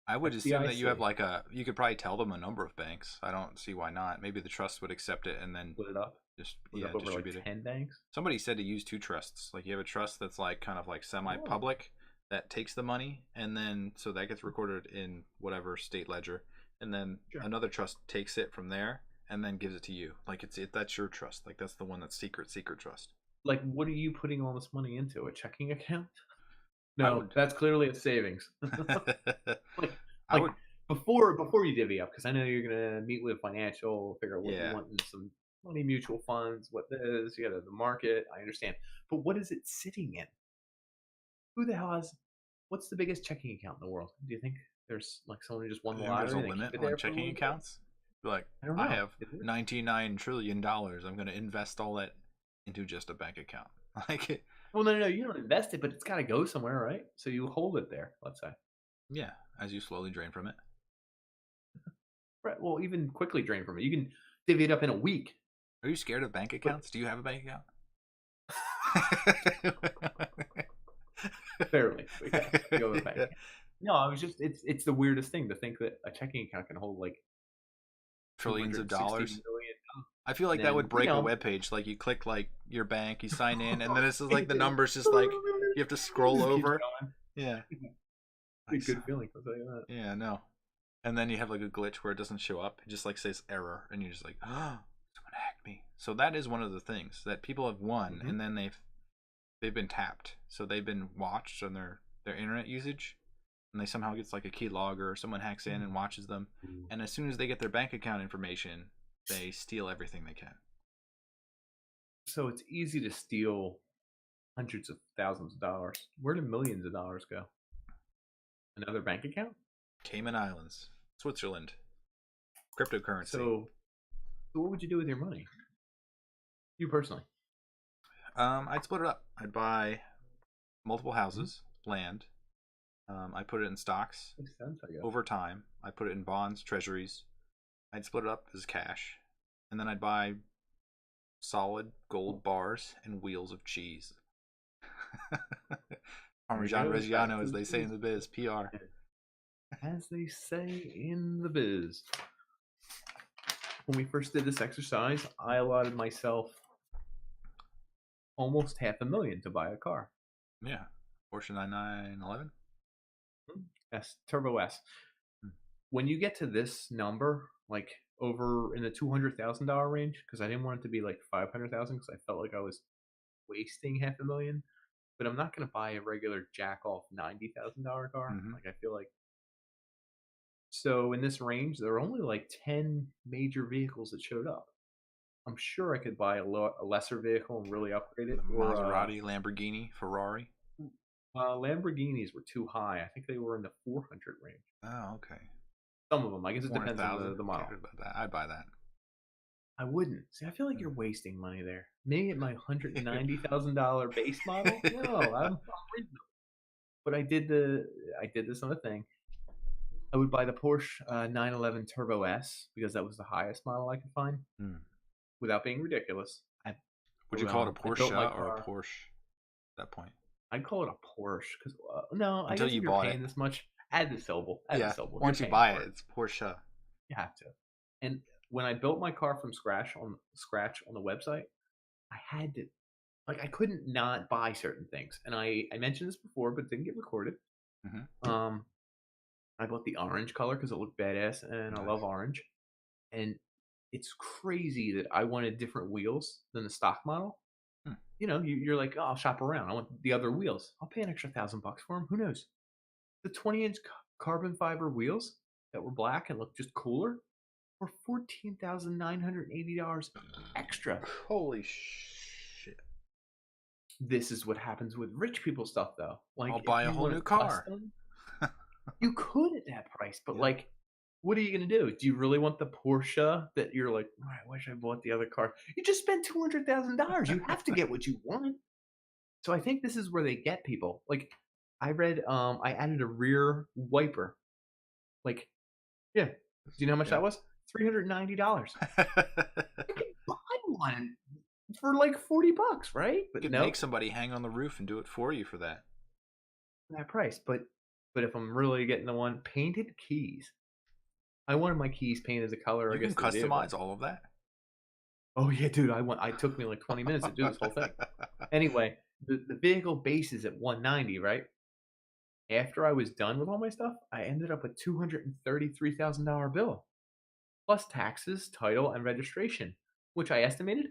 I would assume that you have like you could probably tell them a number of banks. I don't see why not. Maybe the trust would accept it and then split it up. Just distribute like 10 banks. Somebody said to use 2 trusts. Like you have a trust that's like kind of like semi-public that takes the money, and then so that gets recorded in whatever state ledger, and then another trust takes it from there and then gives it to you. Like that's your trust. Like that's the one that's secret trust. Like what are you putting all this money into? A checking account? No, that's clearly a savings. I would before you divvy up, because I know you're gonna meet with financial, figure out what you want in some money, mutual funds, what this, you got the market. I understand, but what is it sitting in? Who the hell has? What's the biggest checking account in the world? Do you think there's like someone who just won the lottery? There's a limit on checking accounts. Like I have $99 trillion. I'm gonna invest all that into just a bank account. Like well, no, you don't invest it, but it's got to go somewhere, right? So you hold it there, let's say. Yeah, as you slowly drain from it. Right. Well, even quickly drain from it. You can divvy it up in a week. Are you scared of bank accounts? Do you have a bank account? Barely. Go with a bank account. No, I was just it's the weirdest thing to think that a checking account can hold like trillions of dollars. I feel like that would break a web page. Like you click like your bank, you sign in, and then it's just like the numbers just like you have to scroll over. Yeah. It's a good feeling, I'll tell you that. Yeah, no. And then you have like a glitch where it doesn't show up. It just like says error, and you're just like, oh, someone hacked me. So that is one of the things that people have won, and then they've been tapped. So they've been watched on their internet usage, and they somehow gets like a key logger, or someone hacks in and watches them, and as soon as they get their bank account information, they steal everything they can. So it's easy to steal hundreds of thousands of dollars. Where do millions of dollars go? Another bank account? Cayman Islands, Switzerland, cryptocurrency. So what would you do with your money? You personally? I'd split it up. I'd buy multiple houses, land. I put it in stocks. Makes sense, I guess. Over time. I put it in bonds, treasuries. I'd split it up as cash, and then I'd buy solid gold bars and wheels of cheese. Parmesan Reggiano, as they say in the biz. PR. As they say in the biz. When we first did this exercise, I allotted myself almost $500,000 to buy a car. Yeah. Porsche 9911? S, Turbo S. When you get to this number, like over in the $200,000 range, because I didn't want it to be like $500,000 because I felt like I was wasting $500,000. But I'm not going to buy a regular jack-off $90,000 car. Like I feel like. So in this range, there are only like 10 major vehicles that showed up. I'm sure I could buy a lesser vehicle and really upgrade it. Maserati, Lamborghini, Ferrari. Lamborghinis were too high. I think they were in the 400 range. Oh, okay. Some of them. I guess it depends on the model. I'd buy that. I wouldn't. See, I feel like you're wasting money there. Me at my $190,000 base model? No, I'm reasonable. But I did this on a thing. I would buy the Porsche 911 Turbo S because that was the highest model I could find, without being ridiculous. Would you call it a Porsche or a Porsche at that point? I'd call it a Porsche because no, until you bought it this much. Add the syllable. Once you buy it, it's Porsche. You have to. And when I built my car from scratch on the website, I had to, like, I couldn't not buy certain things. And I mentioned this before, but didn't get recorded. I bought the orange color because it looked badass, and I love orange. And it's crazy that I wanted different wheels than the stock model. Hmm. You know, you're like, oh, I'll shop around. I want the other wheels. I'll pay an extra $1,000 for them. Who knows? The 20-inch carbon fiber wheels that were black and looked just cooler were $14,980 extra. Holy shit! This is what happens with rich people stuff, though. Like, I'll buy a whole new car. Custom, you could at that price, but like, what are you gonna do? Do you really want the Porsche that you're like, oh, I wish I bought the other car? You just spent $200,000. You have to get what you want. So I think this is where they get people. Like, I read, I added a rear wiper. Like, yeah. Do you know how much that was? $390. You can buy one for like $40, right? But you could make somebody hang on the roof and do it for you for that price. But if I'm really getting the one, painted keys. I wanted my keys painted the color. You can customize all of that. Oh yeah, dude. It took me like 20 minutes to do this whole thing. Anyway, the vehicle base is at $190, right? After I was done with all my stuff, I ended up with $233,000 bill, plus taxes, title, and registration, which I estimated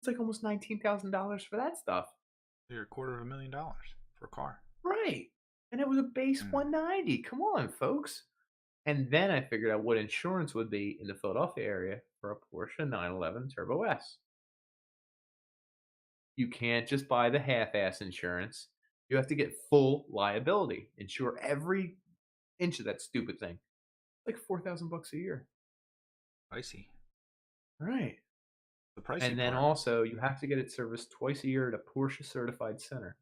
it's like almost $19,000 for that stuff. You're $250,000 for a car, right? And it was a base $190. Come on, folks. And then I figured out what insurance would be in the Philadelphia area for a Porsche 911 Turbo S. You can't just buy the half-ass insurance. You have to get full liability. Insure every inch of that stupid thing. Like $4,000 a year. Pricey. Right. The pricey and then part. Also, you have to get it serviced twice a year at a Porsche certified center.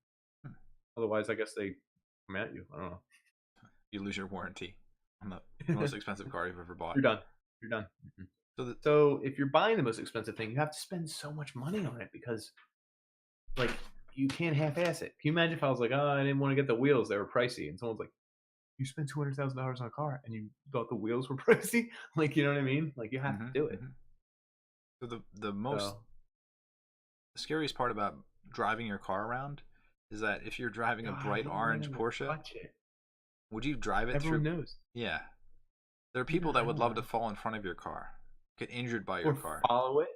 Otherwise, I guess they come at you. I don't know. You lose your warranty on the most expensive car you've ever bought. You're done. Mm-hmm. So if you're buying the most expensive thing, you have to spend so much money on it because, like, you can't half-ass it. Can you imagine if I was like, oh, I didn't want to get the wheels; they were pricey, and someone's like, you spent $200,000 on a car and you thought the wheels were pricey? Like, you know what I mean? Like, you have to do it. So the scariest part about driving your car around is that if you're driving a bright orange Porsche, would you drive it Everyone knows. Yeah. There are people that would love to fall in front of your car, get injured by your car. Follow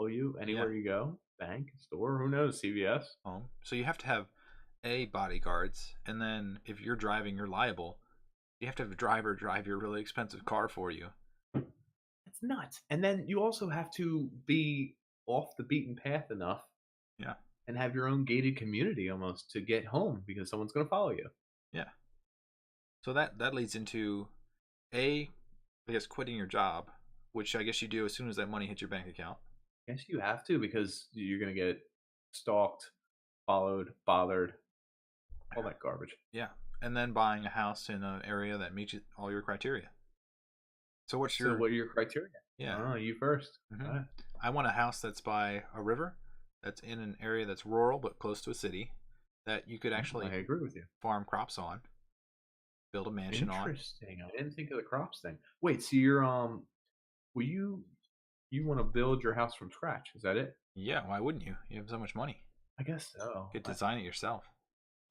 you anywhere you go. Bank, store, who knows, CVS. So you have to have bodyguards, and then if you're driving, you're liable. You have to have a driver drive your really expensive car for you. It's nuts. And then you also have to be off the beaten path enough. Yeah. And have your own gated community almost to get home because someone's going to follow you. Yeah. So that leads into I guess quitting your job, which I guess you do as soon as that money hits your bank account. Yes, you have to because you're going to get stalked, followed, bothered, all that garbage. Yeah. And then buying a house in an area that meets all your criteria. So what are your criteria? Yeah. You first. Mm-hmm. Right. I want a house that's by a river, that's in an area that's rural but close to a city, that you could actually I agree with you. Farm crops on, build a mansion on. Interesting. I didn't think of the crops thing. Wait, so you're you want to build your house from scratch? Is that it? Yeah. Why wouldn't you? You have so much money. I guess so. You could design it yourself.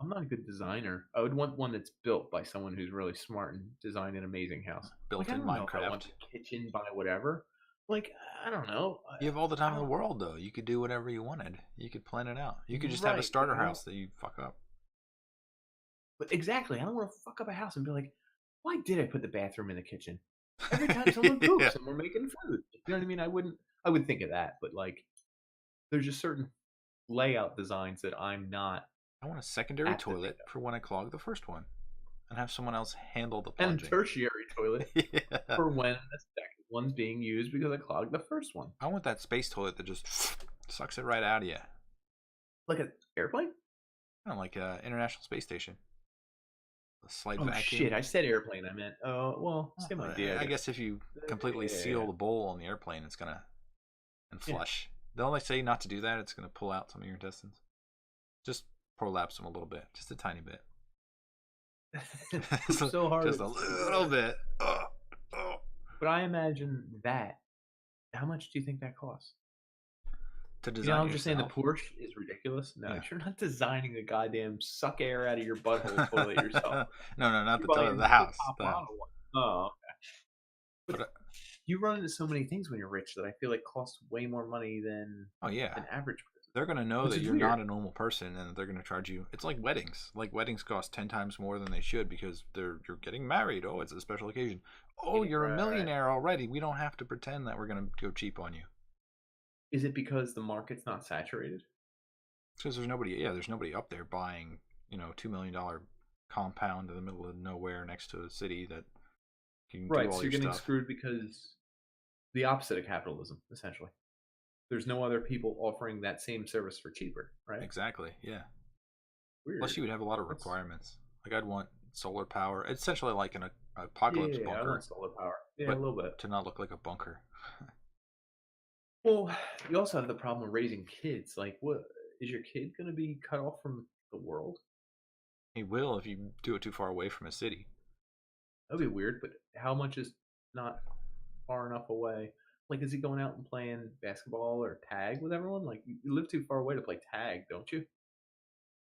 I'm not a good designer. I would want one that's built by someone who's really smart and designed an amazing house. Built in Minecraft. I want a kitchen by whatever. Like, I don't know. You have all the time in the world, though. You could do whatever you wanted. You could plan it out. You could just have a starter house that you fuck up. But exactly. I don't want to fuck up a house and be like, why did I put the bathroom in the kitchen? Every time someone poops and we're making food. You know what I mean? I would think of that. But, like, there's just certain layout designs that I'm not. I want a secondary toilet for when I clog the first one, and have someone else handle the plunging. And tertiary toilet for when the second one's being used because I clogged the first one. I want that space toilet that just sucks it right out of you. Like an airplane? No, like an International Space Station. A slight vacuum. Shit, I said airplane. I meant, same idea. I guess if you completely seal the bowl on the airplane, it's gonna flush. They'll only say not to do that. It's gonna pull out some of your intestines. Just prolapse them a little bit, just a tiny bit. So hard, just a little bit. But I imagine that. How much do you think that costs? To design, I'm just saying the Porsche is ridiculous. No, you're not designing a goddamn suck air out of your butthole toilet yourself. No, not the toilet, the house. Oh, okay. But you run into so many things when you're rich that I feel like cost way more money than Oh yeah, an average person. they're gonna know Which that is you're weird. not a normal person, and they're gonna charge you. It's like weddings. Like weddings cost 10 times more than they should because you're getting married. Oh, it's a special occasion. Oh, Yeah, you're a right. millionaire already. We don't have to pretend that we're gonna go cheap on you. Is it because the market's not saturated? Because there's nobody. Yeah, there's nobody up there buying $2 million compound in the middle of nowhere next to a city that can do Right, all so your you're getting stuff. screwed because the opposite of capitalism, essentially. There's no other people offering that same service for cheaper, right? Exactly. Yeah. Plus, Weird. you would have a lot of That's requirements. Like I'd want solar power. It's essentially like an apocalypse yeah, I bunker, want solar power. Yeah, a but little bit. to not look like a bunker. Well, you also have the problem of raising kids. Like, what is your kid going to be cut off from the world? He will if you do it too far away from a city. That'd be weird. But how much is not far enough away? Like, is he going out and playing basketball or tag with everyone? Like, you live too far away to play tag, don't you?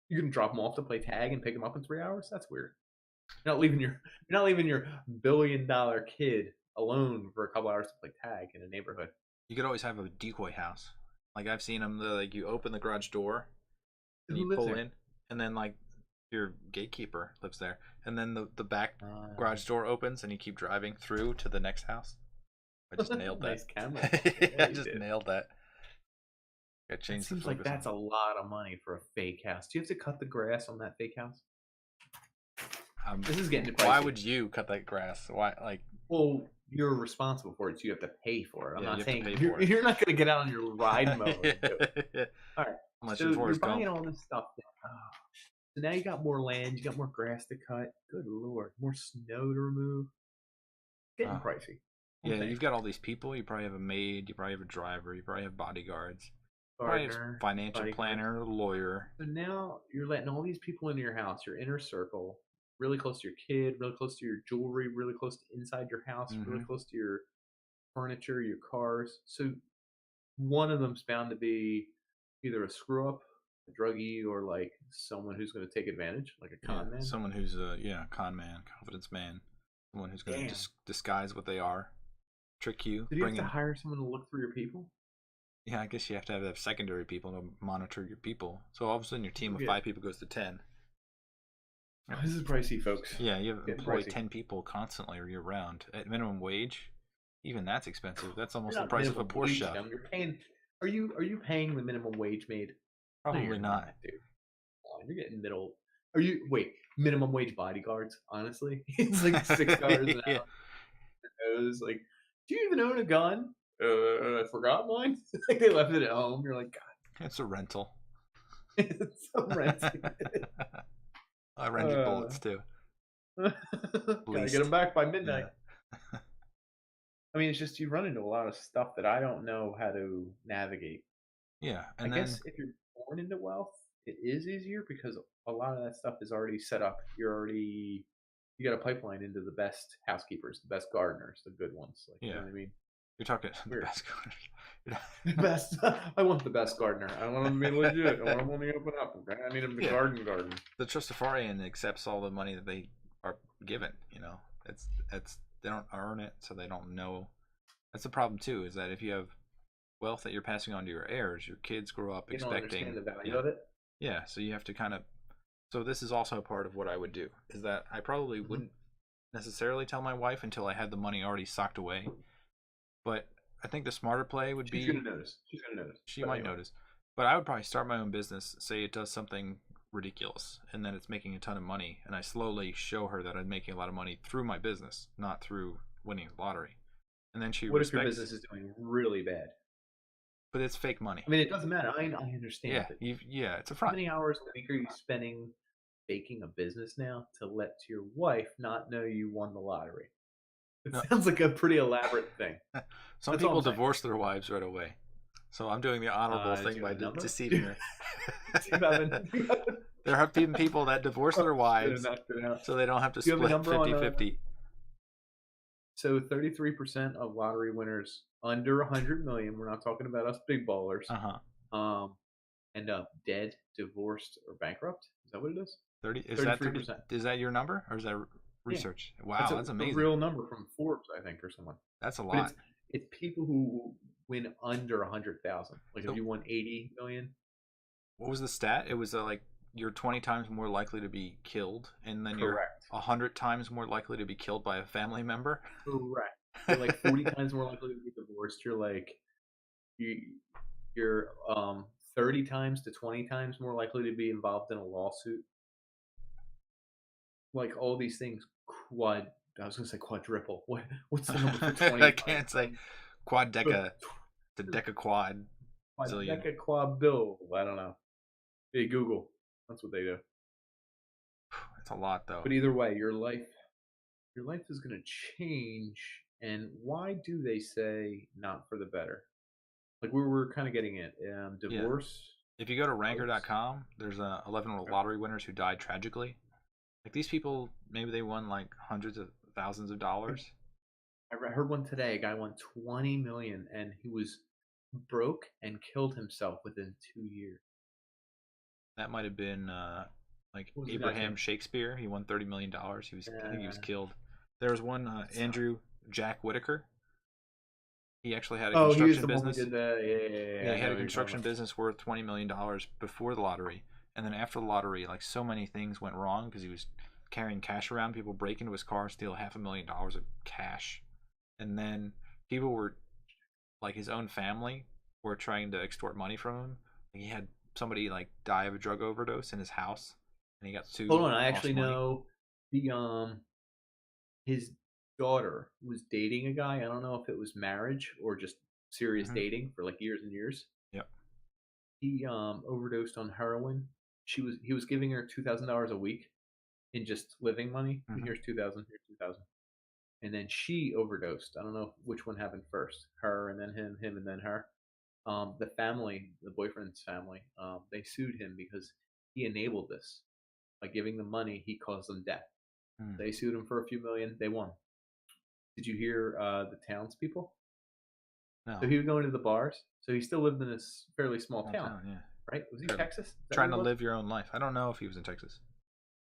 You can drop him off to play tag and pick him up in 3 hours. That's weird. You're not leaving your $1 billion kid alone for a couple hours to play tag in a neighborhood. You could always have a decoy house. Like I've seen them. Like you open the garage door and you Who lives pull there? in, and then like your gatekeeper lives there, and then the back Uh, garage door opens, and you keep driving through to the next house. I just nailed that. nice camera. Yeah, I you just did. nailed that. I That changed the seems like focus. that's a lot of money for a fake house. Do you have to cut the grass on that fake house? This is getting pricey. Why would you cut that grass? Why like? Well, you're responsible for it, so you have to pay for it. I'm Yeah, not you have to saying pay for it. you're not going to get out on your ride mower and do it. All right. Unless So you're you're Forrest buying Gump. all this stuff. So now you got more land, you got more grass to cut. Good lord, more snow to remove. Getting Uh, pricey. Yeah, Okay. you've got all these people. You probably have a maid. You probably have a driver. You probably have bodyguards. Probably have Gardener, financial bodyguard. planner, lawyer. So now you're letting all these people into your house, your inner circle, really close to your kid, really close to your jewelry, really close to inside your house, really close to your furniture, your cars. So one of them's bound to be either a screw up, a druggie, or like someone who's going to take advantage, like a con man. Someone who's a con man, confidence man. Someone who's going to Damn. disguise what they are, trick you. Did you have to hire someone to look through your people? Yeah, I guess you have to have secondary people to monitor your people. So all of a sudden your team of 5 people goes to 10. This is pricey, folks. Yeah, you employ pricey. 10 people constantly or year round at minimum wage. Even that's expensive. That's almost You're the not price of a minimum wage, Porsche. Tim. You're paying. Are you paying the minimum wage maid? No, Probably you're not. dude. Come on, you're getting middle. Are you wait minimum wage bodyguards? Honestly, it's like $6 an Yeah. hour. It was like, do you even own a gun? I forgot mine. Like they left it at home. You're like, God, It's a rental. it's so rented. I rented bullets too. Gotta get them back by midnight. Yeah. I mean, it's just you run into a lot of stuff that I don't know how to navigate. Yeah, I and then guess if you're born into wealth, it is easier because a lot of that stuff is already set up. You got a pipeline into the best housekeepers, the best gardeners, the good ones. Like, you know what I mean? you're talking the Weird. best. The best. I want the best gardener. I want him to be legit. I want him to open up. Okay? I need him to garden. The Trustafarian accepts all the money that they are given. You know, it's they don't earn it, so they don't know. That's the problem too. Is that if you have wealth that you're passing on to your heirs, your kids grow up You don't expecting understand the value of it. Yeah, so you have to kind of. So this is also a part of what I would do. Is that I probably wouldn't necessarily tell my wife until I had the money already socked away. But I think the smarter play would be. She's gonna notice. She's gonna notice. She might notice. But I would probably start my own business. Say it does something ridiculous, and then it's making a ton of money, and I slowly show her that I'm making a lot of money through my business, not through winning the lottery. And then she. What if your business is doing really bad? But it's fake money. I mean, it doesn't matter. I understand. Yeah, it's a front. How many hours a week are you spending baking a business now to let your wife not know you won the lottery? It sounds like a pretty elaborate thing. Some people divorce their wives right away. So I'm doing the honorable thing by deceiving her. There have been people that divorce their wives so they don't have to split 50-50. So 33% of lottery winners under 100 million, we're not talking about us big ballers, end up dead, divorced, or bankrupt. Is that what it is? 33%. Is that your number, or is that research? Yeah. Wow, that's amazing. A real number from Forbes, I think, or someone. That's a lot. It's people who win under 100,000. Like So if you won 80 million. what was the stat? It was like you're 20 times more likely to be killed, and then you're Correct. 100 times more likely to be killed by a family member. Correct. You're like 40 times more likely to be divorced. You're like you're 30 times to 20 times more likely to be involved in a lawsuit. Like all these things I was gonna say quadruple. What's the number for 20? I can't say quaddeca to deca quad zillion. Deca quad bill. I don't know. Hey Google. That's what they do. It's a lot though. But either way, your life is gonna change. And why do they say not for the better? Like we were kind of getting at divorce. Yeah. If you go to ranker.com, there's 11 lottery winners who died tragically. Like these people, maybe they won like hundreds of thousands of dollars. I heard one today. A guy won 20 million, and he was broke and killed himself within 2 years. That might have been like What was Abraham Shakespeare. He won $30 million. I think he was killed. There was one Andrew Jack Whitaker. He actually had a construction business. He did that. Yeah, he had a construction business worth $20 million before the lottery. And then after the lottery, like so many things went wrong because he was carrying cash around. People break into his car, steal $500,000 of cash. And then people were, like his own family, were trying to extort money from him. Like he had somebody like die of a drug overdose in his house, and he got sued. Hold on, I actually know the his daughter was dating a guy. I don't know if it was marriage or just serious dating for like years and years. Yep. He overdosed on heroin. He was giving her $2,000 a week in just living money. Here's 2,000. Here's 2,000. And then she overdosed. I don't know which one happened first, her and then him and then her. The family, the boyfriend's family, they sued him because he enabled this. By giving them money, he caused them death. They sued him for a few million. They won. Did you hear the townspeople? No. So he would go into the bars. So he still lived in this fairly small town. Yeah. Right? Was he Texas? Trying to live your own life. I don't know if he was in Texas.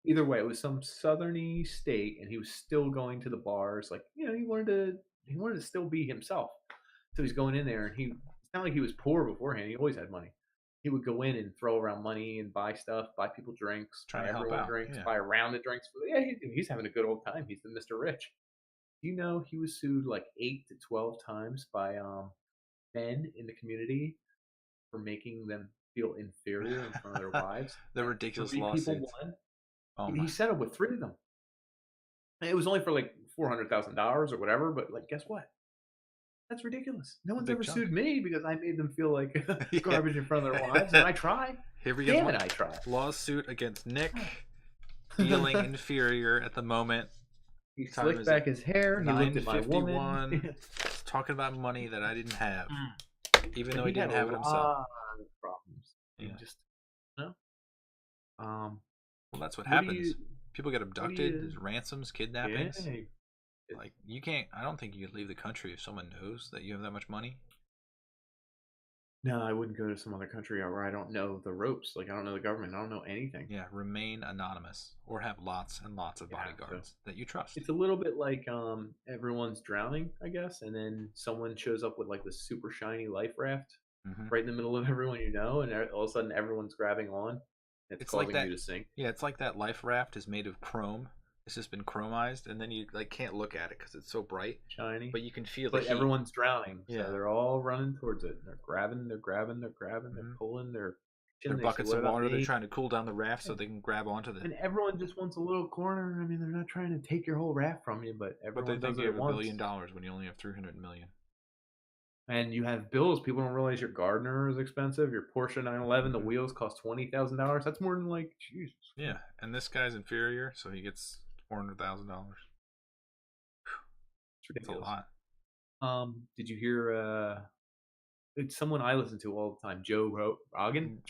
Either way, it was some southerny state, and he was still going to the bars. Like, you know, he wanted to still be himself. So he's going in there, and it's not like he was poor beforehand. He always had money. He would go in and throw around money and buy stuff, buy people drinks, buy everyone drinks, buy a round of drinks. He's having a good old time. He's the Mr. Rich. You know, he was sued like 8 to 12 times by men in the community for making them feel inferior in front of their wives. The ridiculous lawsuits. He settled with 3 of them. It was only for like $400,000 or whatever, but like, guess what? That's ridiculous. No one's ever sued me because I made them feel like garbage in front of their wives, and I tried. Here we go. Damn it, I tried. Lawsuit against Nick, feeling inferior at the moment. He slicked back his hair. He looked at my woman. Talking about money that I didn't have, even though he didn't have it himself. Problems. Yeah. Just no. Well, that's what happens. People get abducted. There's ransoms, kidnappings. Yeah. Like you can't. I don't think you could leave the country if someone knows that you have that much money. No, I wouldn't go to some other country where I don't know the ropes. Like I don't know the government. I don't know anything. Yeah, remain anonymous or have lots and lots of bodyguards that you trust. It's a little bit like everyone's drowning, I guess, and then someone shows up with like the super shiny life raft right in the middle of everyone you know, and all of a sudden everyone's grabbing on. It's causing like that, you to sink. Yeah, it's like that life raft is made of chrome. It's just been chromized, and then you like can't look at it because it's so bright, shiny. But you can feel. But everyone's drowning, so they're all running towards it. They're grabbing, they're pulling, their buckets of water. They're trying to cool down the raft so they can grab onto the. And everyone just wants a little corner. I mean, they're not trying to take your whole raft from you, but everyone. But they think you have $1 billion when you only have 300 million. And you have bills. People don't realize your Gardner is expensive. Your Porsche 911, the wheels cost $20,000. That's more than like Jesus. Yeah, and this guy's inferior, so he gets $400,000. It's a lot. Did you hear? It's someone I listen to all the time. Joe Rogan.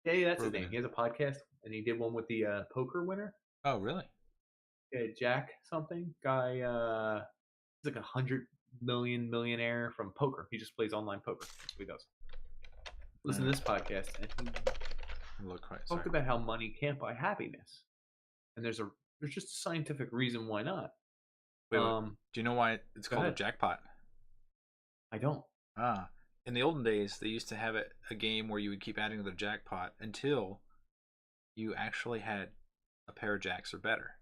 Yeah, that's his name. He has a podcast, and he did one with the poker winner. Oh, really? Yeah, Jack something guy. He's like $100 million millionaire from poker. He just plays online poker. That's what he does. Listen to this podcast, and he talked about how money can't buy happiness, and there's just a scientific reason why not. Wait. Do you know why it's called a jackpot? I don't. In the olden days, they used to have a game where you would keep adding to the jackpot until you actually had a pair of jacks or better.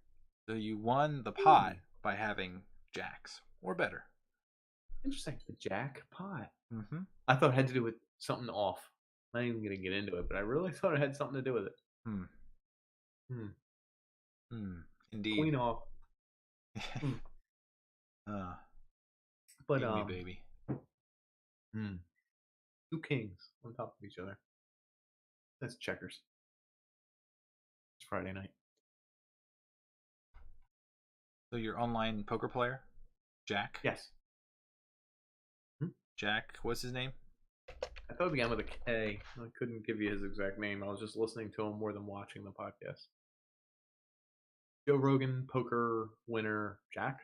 So you won the pot by having jacks or better. Interesting. The jackpot. Mm-hmm. I thought it had to do with something off. I'm not even going to get into it, but I really thought it had something to do with it. Indeed. Queen off. But me, baby. Two kings on top of each other. That's checkers. It's Friday night. So you're online poker player? Jack? Yes. Jack, what's his name? I thought it began with a K. I couldn't give you his exact name. I was just listening to him more than watching the podcast. Joe Rogan, poker winner, Jack?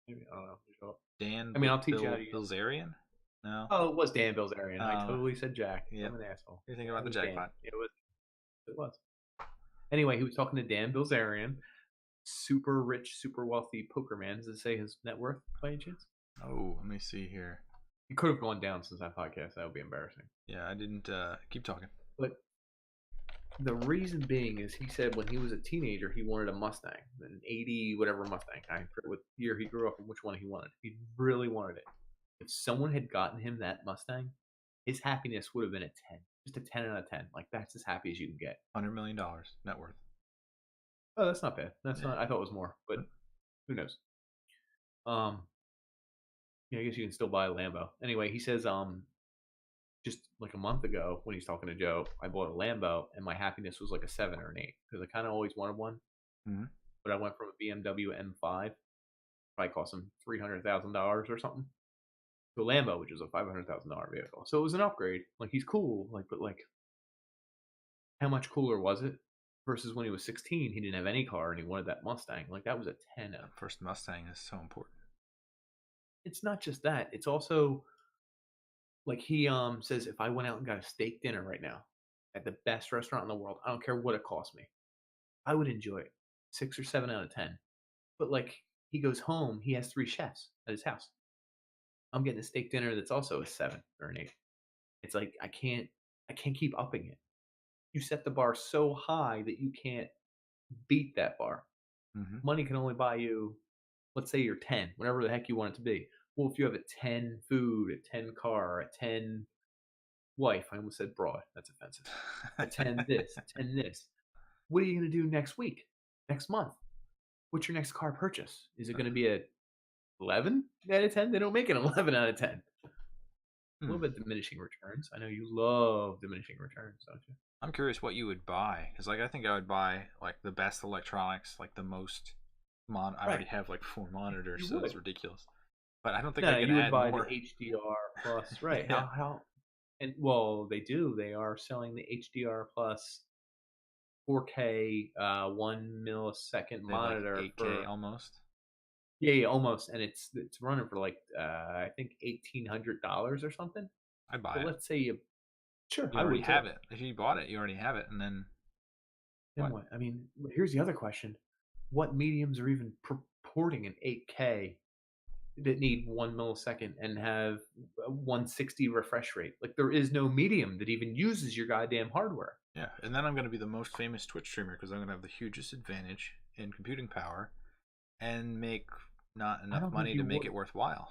Maybe, I don't know. Dan I'll teach you how to use Bilzerian? No. Oh, it was Dan Bilzerian. I totally said Jack. Yep. I'm an asshole. You're thinking about the jackpot. It was. Anyway, he was talking to Dan Bilzerian, super rich, super wealthy poker man. Does it say his net worth by any chance? Oh, let me see here. He could have gone down since that podcast. That would be embarrassing. Yeah, I didn't keep talking. But the reason being is he said when he was a teenager, he wanted a Mustang, an 80 whatever Mustang. I forget what year he grew up and which one he wanted. He really wanted it. If someone had gotten him that Mustang, his happiness would have been a 10. Just a 10 out of 10. Like, that's as happy as you can get. $100 million net worth. Oh, that's not bad. That's not. I thought it was more, but who knows? Yeah, I guess you can still buy a Lambo. Anyway, he says, just like a month ago when he's talking to Joe, I bought a Lambo and my happiness was like a 7 or an 8 because I kind of always wanted one. Mm-hmm. But I went from a BMW M5, probably cost him $300,000 or something, to a Lambo, which is a $500,000 vehicle. So it was an upgrade. Like, he's cool. But how much cooler was it? Versus when he was 16, he didn't have any car and he wanted that Mustang. Like, that was a 10 out. First Mustang is so important. It's not just that. It's also like he says, if I went out and got a steak dinner right now at the best restaurant in the world, I don't care what it cost me, I would enjoy it. 6 or 7 out of 10. But like, he goes home, he has 3 chefs at his house. I'm getting a steak dinner that's also a 7 or an 8. It's like I can't keep upping it. You set the bar so high that you can't beat that bar. Mm-hmm. Money can only buy you, let's say you're 10, whatever the heck you want it to be. Well, if you have a 10 food, a 10 car, a 10 wife, I almost said broad, that's offensive. A 10 this, a 10 this. What are you going to do next week, next month? What's your next car purchase? Is it going to be a 11 out of 10? They don't make an 11 out of 10. A little bit diminishing returns. I know you love diminishing returns, don't you? I'm curious what you would buy, because like I think I would buy like the best electronics, like the most. I already have like 4 monitors, so it's ridiculous. But I don't think I could add more. You would buy the HDR plus, right? Yeah. How? And well, they do. They are selling the HDR plus 4K 1 millisecond monitor, like 8K almost. Yeah, almost, and it's running for like I think $1,800 or something. I'd buy it. Let's say you already have it. If you bought it, you already have it, and then what? I mean, here's the other question: what mediums are even purporting an 8K that need 1 millisecond and have a 160 refresh rate? Like, there is no medium that even uses your goddamn hardware. Yeah, and then I'm going to be the most famous Twitch streamer because I'm going to have the hugest advantage in computing power and make not enough money to make it worthwhile.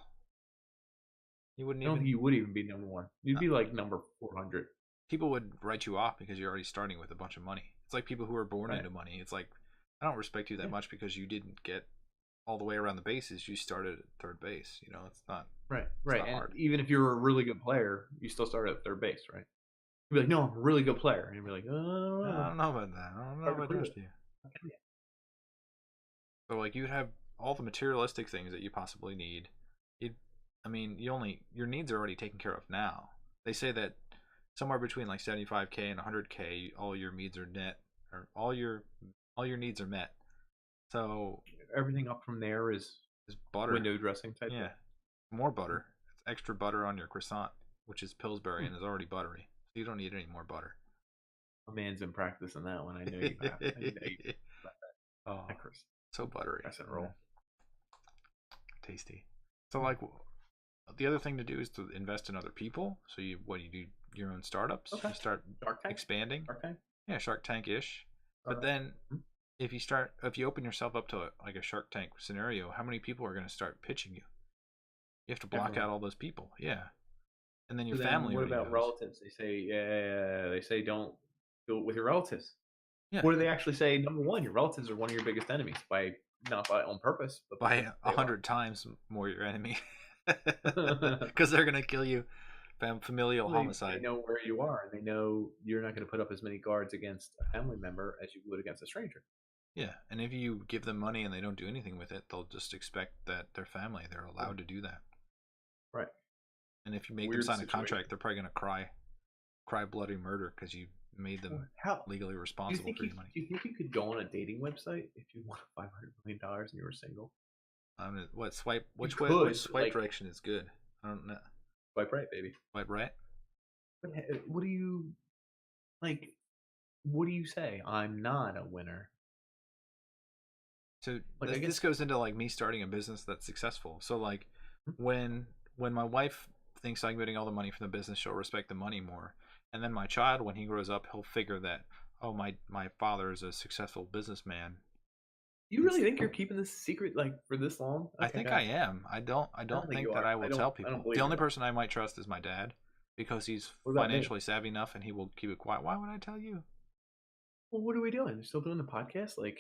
You wouldn't even. I don't think you would even be number 1. You'd be like number 400. People would write you off because you're already starting with a bunch of money. It's like people who are born into money. It's like, I don't respect you that much because you didn't get all the way around the bases. You started at third base. You know, it's not right. Not and hard. Even if you're a really good player, you still started at third base, right? You'd be like, no, I'm a really good player, and you'd be like, oh, I don't know about that. I don't know if I trust you. Okay. So like, you'd have all the materialistic things that you possibly need. Your needs are already taken care of now. They say that somewhere between like 75K and 100K, all your needs are net, or all your needs are met. So everything up from there is butter, window dressing type. Yeah, more butter. It's extra butter on your croissant, which is Pillsbury and is already buttery. So you don't need any more butter. A man's in practice on that one. I know you have. Oh, so buttery. Press and roll. tasty. So like, the other thing to do is to invest in other people. So you do your own startups. Okay. You start expanding. Shark Tank. Yeah, Shark Tank-ish. But then if you open yourself up to like a Shark Tank scenario, how many people are going to start pitching you? You have to block out all those people. Yeah. And then your family. What about relatives? They say don't do it with your relatives. Yeah. What do they actually say? Number one, your relatives are one of your biggest enemies not by on purpose, but by 100 times more your enemy. Because they're gonna kill you. Familial homicide. They know where you are, and they know you're not going to put up as many guards against a family member as you would against a stranger. Yeah, and if you give them money and they don't do anything with it, they'll just expect that they're allowed to do that. Right. And if you make them sign a contract, they're probably going to cry bloody murder because you made them legally responsible for your money. Do you think you could go on a dating website if you won $500 million and you were single? What swipe? Which swipe direction is good? I don't know. Swipe right, baby. Swipe right. What do you like? What do you say? I'm not a winner. So this goes into like me starting a business that's successful. So like when my wife thinks I'm getting all the money from the business, she'll respect the money more. And then my child, when he grows up, he'll figure that, oh, my father is a successful businessman. You really think you're keeping this secret like for this long? I think I am. I don't think that I will tell people. The only person I might trust is my dad, because he's financially savvy enough and he will keep it quiet. Why would I tell you? Well, what are we doing? You're still doing the podcast? Like,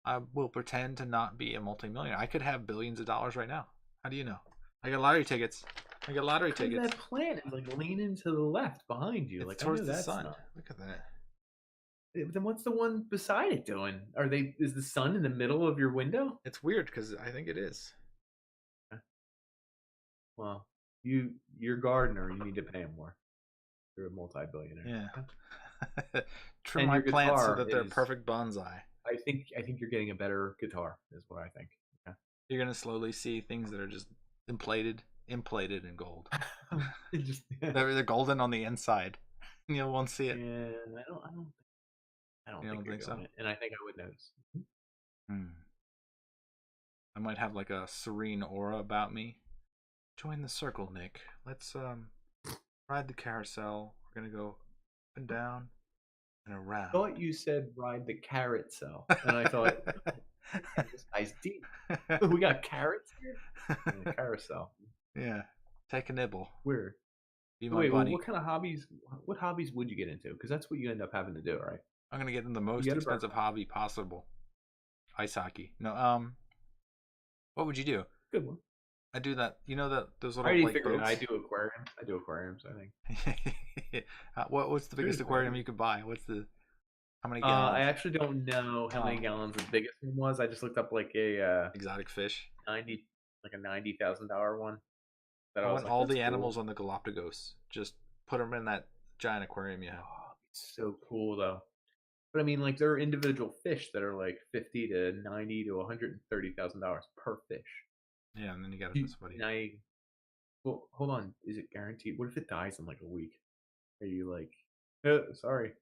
I will pretend to not be a multimillionaire. I could have billions of dollars right now. How do you know? I got lottery tickets. That planet is like leaning to the left behind you. It's like towards the sun. Look at that. Then what's the one beside it doing? Is the sun in the middle of your window? It's weird because I think it is. Well, you're a gardener. You need to pay him more. You're a multi-billionaire. Yeah. Trim my plants so that they're perfect bonsai. I think you're getting a better guitar. Is what I think. Yeah. You're gonna slowly see things that are just inflated in gold. They're golden on the inside. You won't see it. Yeah, I don't think you're doing it, and I think I would notice. I might have like a serene aura about me. Join the circle, Nick. Let's ride the carousel. We're gonna go up and down and around. I thought you said ride the carrot cell, and I thought this guy's deep. We got carrots here. Yeah, carousel. Yeah, take a nibble. Weird. Wait, well, what kind of hobbies? What hobbies would you get into? Because that's what you end up having to do, right? I'm gonna get in the most expensive hobby possible. Ice hockey. No, what would you do? Good one. I do that. You know that those little. I already figured I do aquariums. I do aquariums. I think. What's the biggest aquarium you could buy? How many gallons? I actually don't know how many gallons the biggest one was. I just looked up like a exotic fish. $90,000 one. I want all the animals on the Galapagos. Just put them in that giant aquarium you have. Oh, it's so cool though. But I mean, like there are individual fish that are like $50,000 to $90,000 to $130,000 per fish. Yeah, and then you got to put somebody. Well, hold on. Is it guaranteed? What if it dies in like a week? Are you like, sorry?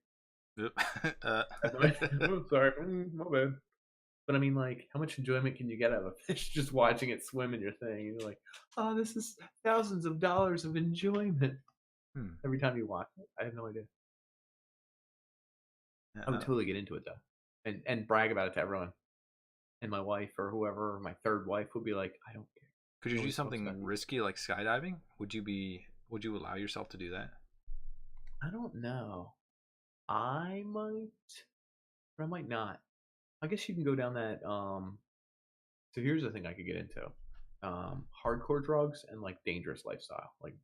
Sorry, my bad. But I mean, like, how much enjoyment can you get out of a fish just watching it swim in your thing? And you're like, oh, this is thousands of dollars of enjoyment every time you watch it. I have no idea. I would totally get into it though, and brag about it to everyone. And my wife or whoever, my third wife, would be like, I don't care. Could you do something risky like skydiving? Would you allow yourself to do that? I don't know. I might, but I might not. I guess you can go down that. So here's the thing I could get into: hardcore drugs and like dangerous lifestyle, like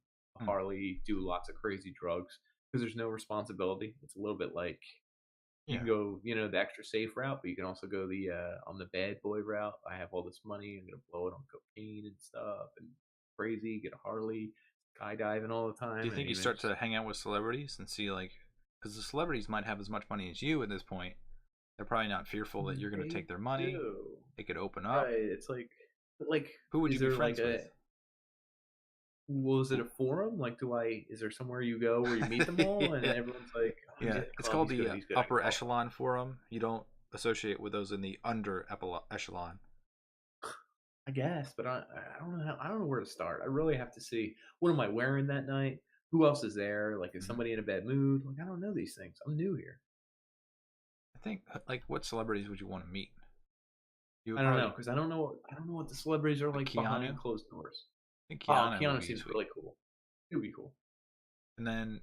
Harley, do lots of crazy drugs because there's no responsibility. It's a little bit like you can go, the extra safe route, but you can also go the I'm the bad boy route. I have all this money, I'm gonna blow it on cocaine and stuff, and crazy. Get a Harley, skydiving all the time. Do you think you start to hang out with celebrities and see like, because the celebrities might have as much money as you at this point? They're probably not fearful that you're going to take their money. They could open up. Right. It's like who would you be friends with? Was it a forum? Like, is there somewhere you go where you meet them all and everyone's like, it's called the upper echelon forum. You don't associate with those in the under echelon. I guess, but I don't know I don't know where to start. I really have to see what am I wearing that night? Who else is there? Like, is Mhm. somebody in a bad mood? Like, I don't know these things. I'm new here. I think, like, what celebrities would you want to meet? You I would don't know probably because I don't know. I don't know what the celebrities are like Keanu. behind closed doors. I think Oh, Keanu would Keanu be seems sweet. really cool. He would be cool. And then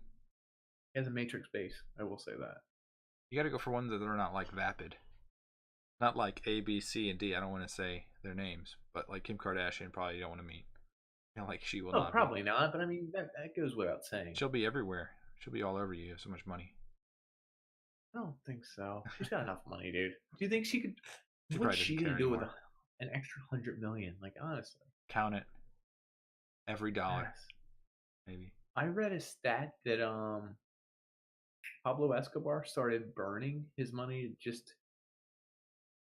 He has a Matrix base. I will say that. you got to go for ones that are not like vapid, not like A, B, C, and D. I don't want to say their names, but like Kim Kardashian, probably you don't want to meet. You know, like she will Oh, not be. probably not. But I mean, that goes without saying. She'll be everywhere. She'll be all over you. You have so much money. I don't think so. She's got enough money, dude. Do you think she could? She What's probably she doesn't gonna care do with anymore. an extra 100 million? Like, honestly. Count it. Every dollar, Yes. maybe. I read a stat that Pablo Escobar started burning his money just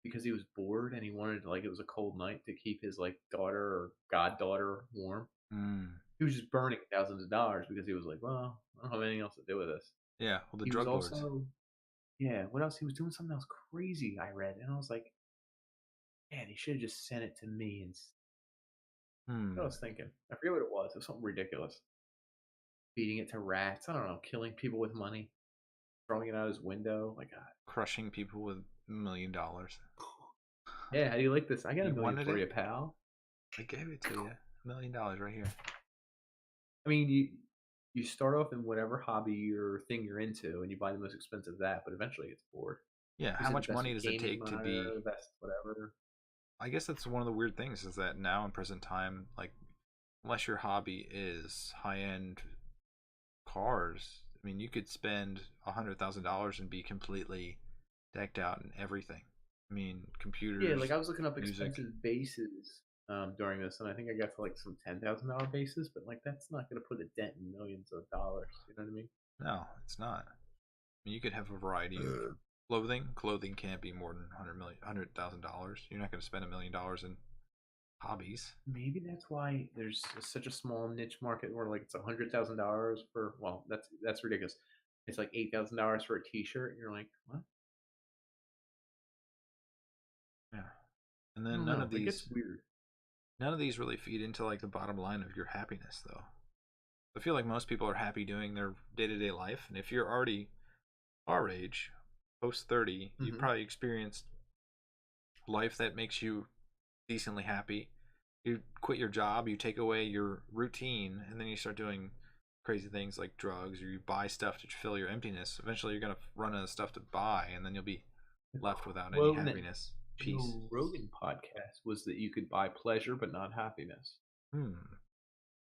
because he was bored and he wanted to, like, it was a cold night to keep his like daughter or goddaughter warm. Mm. He was just burning thousands of dollars because he was like, well, I don't have anything else to do with this. Yeah. Well, the He was drug lords. also, yeah, what else? He was doing something else crazy. I read, and I was like, man, he should have just sent it to me. And Hmm. what I was thinking, I forget what it was. It was something ridiculous. Feeding it to rats. I don't know. Killing people with money. Throwing it out his window. Like, God. Crushing people with $1 million. Yeah, how do you like this? I got a You million wanted for it? you, pal. I gave it to you. $1 million right here. I mean, you start off in whatever hobby or thing you're into, and you buy the most expensive that, but eventually it's bored. Yeah. Is How it the much best money with does it gaming take to monitor, be? the best whatever? I guess that's one of the weird things is that now in present time, like, unless your hobby is high end cars, I mean, you could spend $100,000 and be completely decked out in everything. I mean, Yeah, like computers, I was looking up music. expensive bases during this, and I think I got to like some $10,000 bases, but like that's not going to put a dent in millions of dollars. You know what I mean? No, it's not. I mean, you could have a variety of clothing. Clothing can't be more than $100,000. You're not going to spend $1 million in hobbies. Maybe that's why there's such a small niche market where like it's $100,000 for. Well, that's ridiculous. It's like $8,000 for a T-shirt. You're like, what? Yeah. And I then don't know. It gets weird. none of these really feed into like the bottom line of your happiness, though. I feel like most people are happy doing their day-to-day life, and if you're already our age, post 30, you've Mm-hmm. probably experienced life that makes you decently happy. You quit your job, you take away your routine, and then you start doing crazy things like drugs, or you buy stuff to fill your emptiness. Eventually, you're gonna run out of stuff to buy, and then you'll be left without any Well, that happiness, peace. Joe Rogan podcast was that you could buy pleasure but not happiness. Hmm.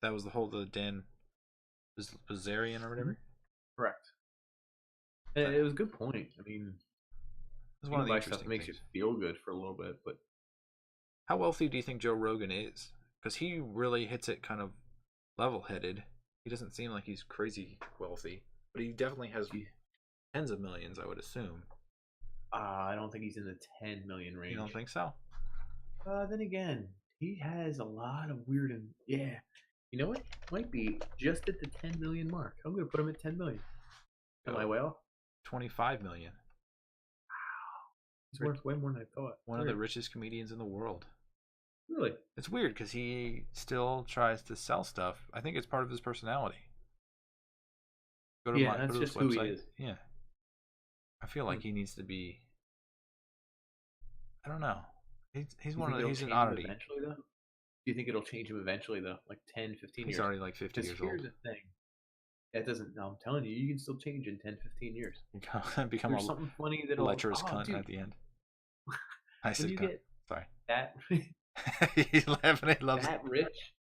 That was the whole the Dan Bazarian or Mm-hmm. whatever. Correct. That It was a good point. I mean, was you one can of the buy stuff that interesting makes you things. feel good for a little bit, but How wealthy do you think Joe Rogan is? Because he really hits it kind of level-headed. He doesn't seem like he's crazy wealthy, but he definitely has tens of millions, I would assume. I don't think he's in the 10 million You don't range. think so? Then again, he has a lot of weird and yeah. You know what? Might be just at the 10 million mark. I'm gonna put him at 10 million. Am I Go well? 25 million. He's worth way more than I thought. One of the richest comedians in the world. Really? It's weird because he still tries to sell stuff. I think it's part of his personality. Yeah, Go that's to his just who he website. is. Yeah, I feel Hmm. like he needs to be. I don't know. He's Do you one think of the, it'll he's an change him oddity. eventually though? Do you think it'll change him eventually though? Like 10, 15 He's years? already like 50 Because years here's old. the thing. That doesn't. No, I'm telling you, you can still change in 10, 15 years. Become There's a something funny that'll. lecherous Oh, cunt dude, at the end. I when said you cunt. get Sorry. that He's laughing. He loves it. that rich,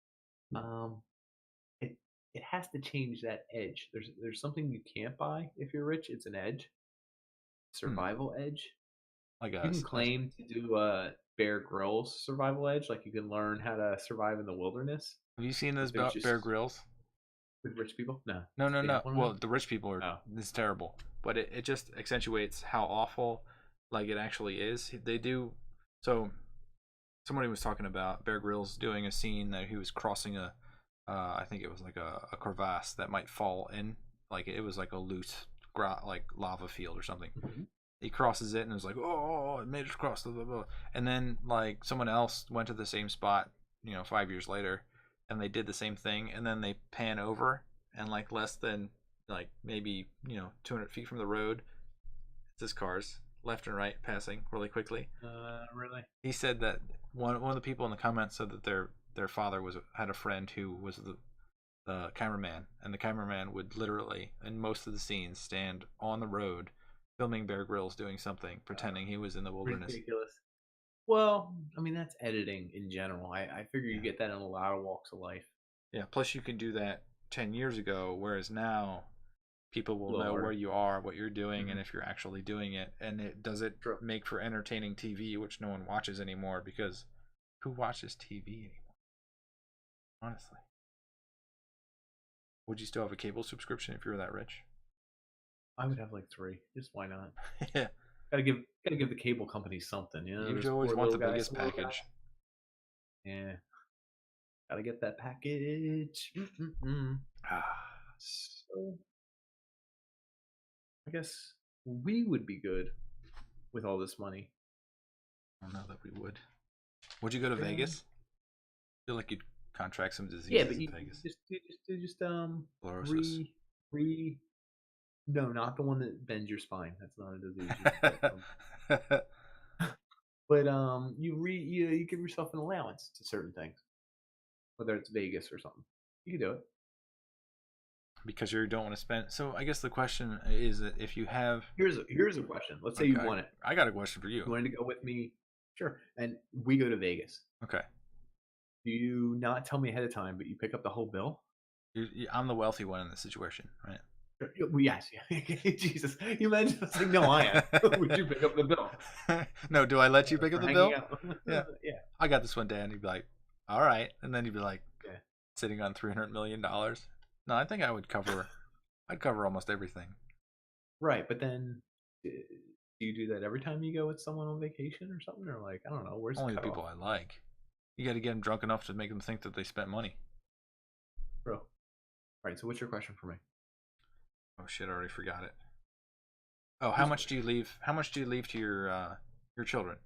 um, it it has to change that edge. There's something you can't buy if you're rich. It's an edge, Hmm. survival edge. Like You can us. claim to do Bear Grylls survival edge, like you can learn how to survive in the wilderness. Have you seen those There's Bear just Grylls? with rich people. No, No, no, they have no. one of Well, them. the rich people are. Oh, It's terrible, but it just accentuates how awful, like it actually is. They do. So somebody was talking about Bear Grylls doing a scene that he was crossing I think it was like a crevasse that might fall in, like it was like a loose like lava field or something, mhm. he crosses it and was like, oh, it made it across, blah, blah, blah. And then like someone else went to the same spot, 5 years later, and they did the same thing, and then they pan over, and like less than like maybe 200 feet from the road, it's his cars left and right passing really quickly. Really? He said that one of the people in the comments said that their father had a friend who was the cameraman, and the cameraman would literally in most of the scenes stand on the road filming Bear Grylls doing something, pretending he was in the wilderness. Ridiculous. Well, I mean, that's editing in general. I figure you get that in a lot of walks of life. Yeah, plus you can do that 10 years ago, whereas now people will know Harder. where you are, what you're doing, and if you're actually doing it. And it does it make for entertaining TV, which no one watches anymore, because who watches TV anymore? Honestly. Would you still have a cable subscription if you were that rich? I would have like 3. Just why not? Yeah. Gotta give the cable companies something, You'd always want the biggest package. Yeah. Gotta get that package. So, I guess we would be good with all this money. I don't know that we would. Would you go to Vegas? I feel like you'd contract some diseases yeah, but in Vegas. Just no, not the one that bends your spine. That's not a disease. But you give yourself an allowance to certain things, whether it's Vegas or something. You can do it because you don't want to spend. So I guess the question is that if you have here's a question. Let's say you want it. I got a question for you. You wanted to go with me, sure, and we go to Vegas. Okay. Do you not tell me ahead of time, but you pick up the whole bill? I'm the wealthy one in this situation, right? Well, yes. Jesus, you mentioned I was like, no, I am. Would you pick up the bill? No, do I let you pick up the bill? Yeah. I got this one, Dan. You'd be like, all right, and then you'd be like, sitting on $300 million. No, I think I would cover. I'd cover almost everything. Right, but then do you do that every time you go with someone on vacation or something, or like I don't know, where's only the people I like? You got to get them drunk enough to make them think that they spent money. Bro. All right, so what's your question for me? Oh shit, I already forgot it. Oh, how much do you leave? How much do you leave to your children?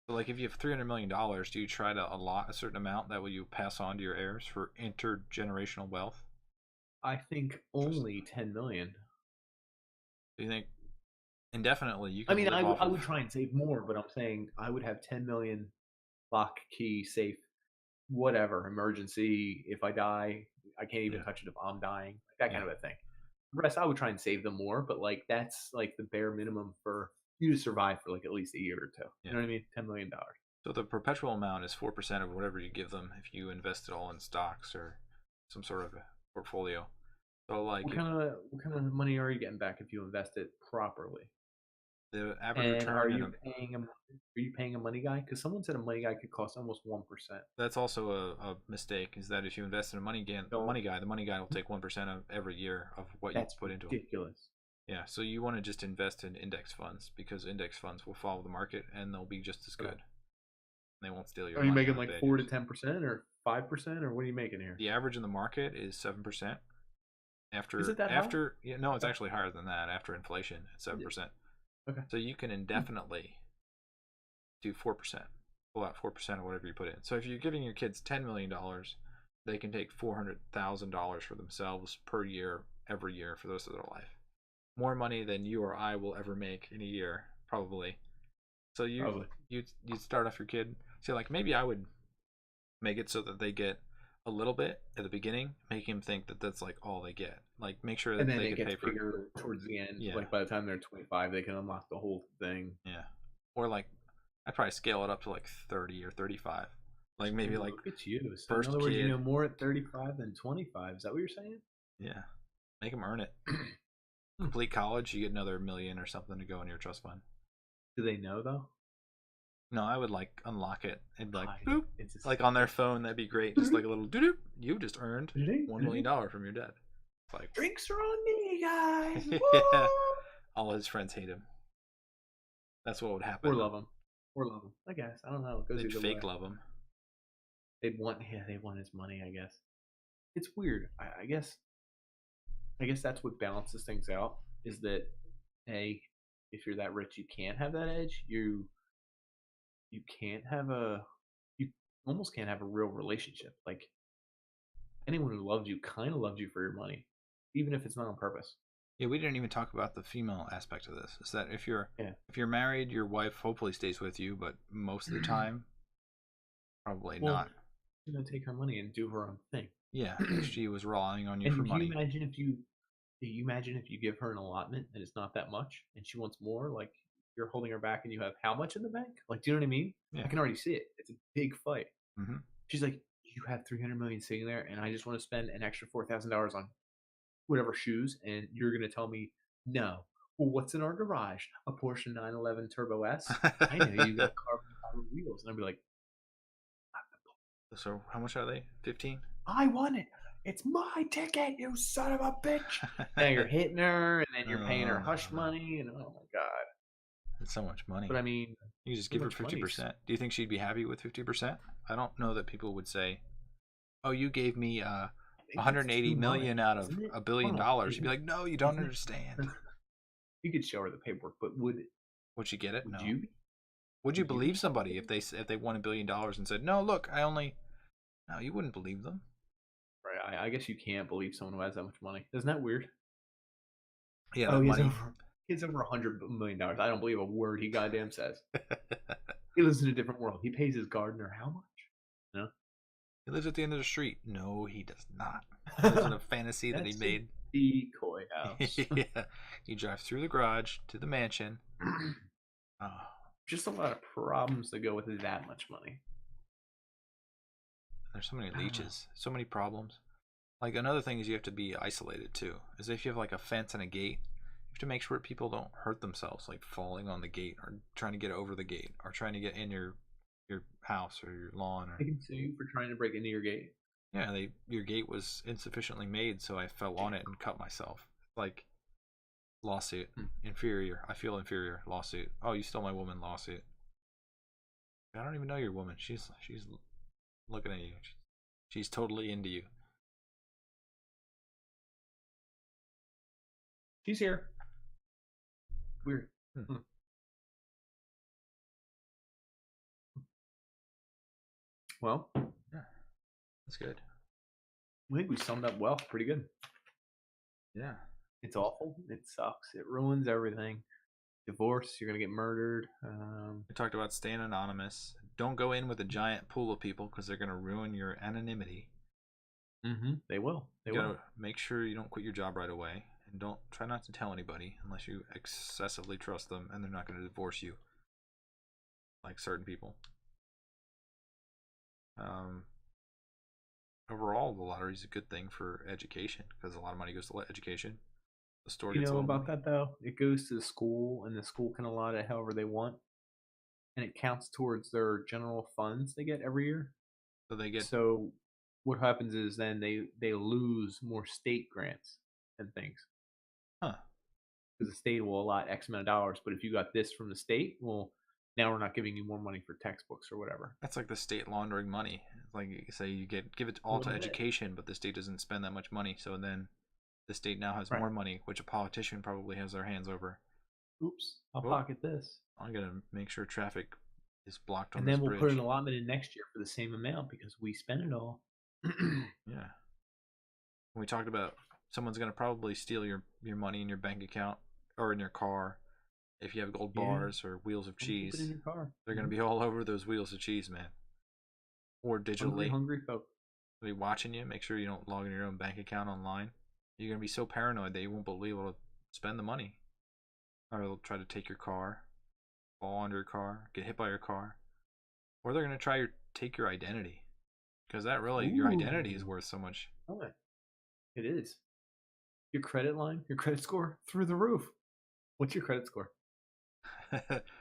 So, like, if you have $300 million, do you try to allot a certain amount that will you pass on to your heirs for intergenerational wealth? I think only 10 million. Do you think indefinitely you can I would try and save more, but I'm saying I would have 10 million lock, key, safe, whatever, emergency. If I die, I can't even touch it if I'm dying. Like that kind of a thing. The rest, I would try and save them more, but like that's like the bare minimum for you to survive for like at least a year or two. You know what I mean? $10 million. So the perpetual amount is 4% of whatever you give them if you invest it all in stocks or some sort of a portfolio. So like, what kind of money are you getting back if you invest it properly? The average return. Are you paying a money guy? Because someone said a money guy could cost almost 1%. That's also a mistake. Is that if you invest in a money guy, the money guy will take 1% of every year of what you put into it. Ridiculous. Yeah, so you want to just invest in index funds because index funds will follow the market and they'll be just as good. They won't steal your money. Are you making like 4 to 10% or 5% or what are you making here? The average in the market is 7%. Is it that high? Yeah, no, it's actually higher than that. After inflation, it's 7%. Okay. So you can indefinitely do 4%, pull out 4% of whatever you put in. So if you're giving your kids $10 million, they can take $400,000 for themselves per year, every year for the rest of their life. More money than you or I will ever make in a year, probably. So you'd start off your kid. So like maybe I would make it so that they get a little bit at the beginning, make him think that that's like all they get. Like make sure that they can pay for bigger towards the end. Yeah. Like by the time they're 25, they can unlock the whole thing. Yeah. Or like I'd probably scale it up to like 30 or 35. Like maybe like look at you. So in other words, you know more at 35 than 25. Is that what you're saying? Yeah. Make them earn it. Complete college, you get another $1 million or something to go in your trust fund. Do they know though? No, I would like unlock it and be like boop, like on their phone. That'd be great. Just like a little doop. You just earned $1 million from your dad. It's like drinks are on me, guys. Yeah. All his friends hate him. That's what would happen. Or love him. I guess I don't know. They'd fake love him. They want his money. I guess it's weird. I guess that's what balances things out. Is that if you're that rich, you can't have that edge. You can't have you almost can't have a real relationship. Like anyone who loves you kind of loves you for your money, even if it's not on purpose. Yeah, we didn't even talk about the female aspect of this. Is that if you're Yeah. married, your wife hopefully stays with you, but most of the time, probably Well, not. she's gonna take her money and do her own thing. Yeah, she was relying on you And for can money. you imagine if you give her an allotment and it's not that much and she wants more, like you're holding her back and you have how much in the bank? Like, do you know what I mean? Yeah. I can already see it. It's a big fight. Mm-hmm. She's like, you have 300 million sitting there, and I just want to spend an extra $4,000 on whatever shoes, and you're gonna tell me no. Well, what's in our garage? A Porsche 911 Turbo S. I know you got carbon fiber wheels, and I'd be like, So how much are they? 15? I want it. It's my ticket, you son of a bitch. Now you're hitting her, and then you're paying her hush money, and oh my god, that's so much money. But I mean, you just give her 50%. Do you think she'd be happy with 50%? I don't know that people would say, "Oh, you gave me 180 million out of $1 billion." You'd be like, "No, you don't understand." You could show her the paperwork, but would she get it? Would no. you? Would you believe somebody if they won $1 billion and said, "No, look, I only"? No, you wouldn't believe them. Right. I guess you can't believe someone who has that much money. Isn't that weird? Yeah. Oh, he has over $100 million. I don't believe a word he goddamn says. He lives in a different world. He pays his gardener how much? No. He lives at the end of the street. No, he does not. He lives in a fantasy that he made. Decoy house. Yeah. You drive through the garage to the mansion. Oh. Just a lot of problems that go with that much money. There's so many leeches, so many problems. Like another thing is you have to be isolated too. Is if you have like a fence and a gate, you have to make sure people don't hurt themselves, like falling on the gate or trying to get over the gate or trying to get in your house or your lawn. Or they can sue you for trying to break into your gate. Yeah, your gate was insufficiently made, so I fell on it and cut myself. Like lawsuit, inferior. I feel inferior. Lawsuit. Oh, you stole my woman. Lawsuit. I don't even know your woman. She's looking at you. She's totally into you. She's here. Weird. Well, yeah, that's good. I think we summed up wealth pretty good. Yeah. It's awful. It sucks. It ruins everything. Divorce, you're going to get murdered. We talked about staying anonymous. Don't go in with a giant pool of people because they're going to ruin your anonymity. They will. You gotta make sure you don't quit your job right away. And don't try not to tell anybody unless you excessively trust them and they're not going to divorce you. Like certain people. Overall, the lottery is a good thing for education because a lot of money goes to education. The store gets about that though? It goes to the school, and the school can allot it however they want, and it counts towards their general funds they get every year. So what happens is then they lose more state grants and things. Huh? Because the state will allot X amount of dollars, but if you got this from the state, well, now we're not giving you more money for textbooks or whatever. That's like the state laundering money. Like you say, you give it all to education, but the state doesn't spend that much money, so then the state now has more money, which a politician probably has their hands over. Oops, I'll pocket this. I'm gonna make sure traffic is blocked on and this then we'll bridge. Put an allotment in next year for the same amount because we spent it all. Yeah. We talked about someone's gonna probably steal your money in your bank account or in your car. If you have gold bars or wheels of cheese, keep it in your car. They're gonna be all over those wheels of cheese, man. Or digitally. Hungry folk. They'll be watching you. Make sure you don't log in your own bank account online. You're gonna be so paranoid that you won't be able to spend the money. Or they'll try to take your car, fall under your car, get hit by your car, or they're gonna try to take your identity, because that really your identity is worth so much. Oh, it is. Your credit line, your credit score through the roof. What's your credit score?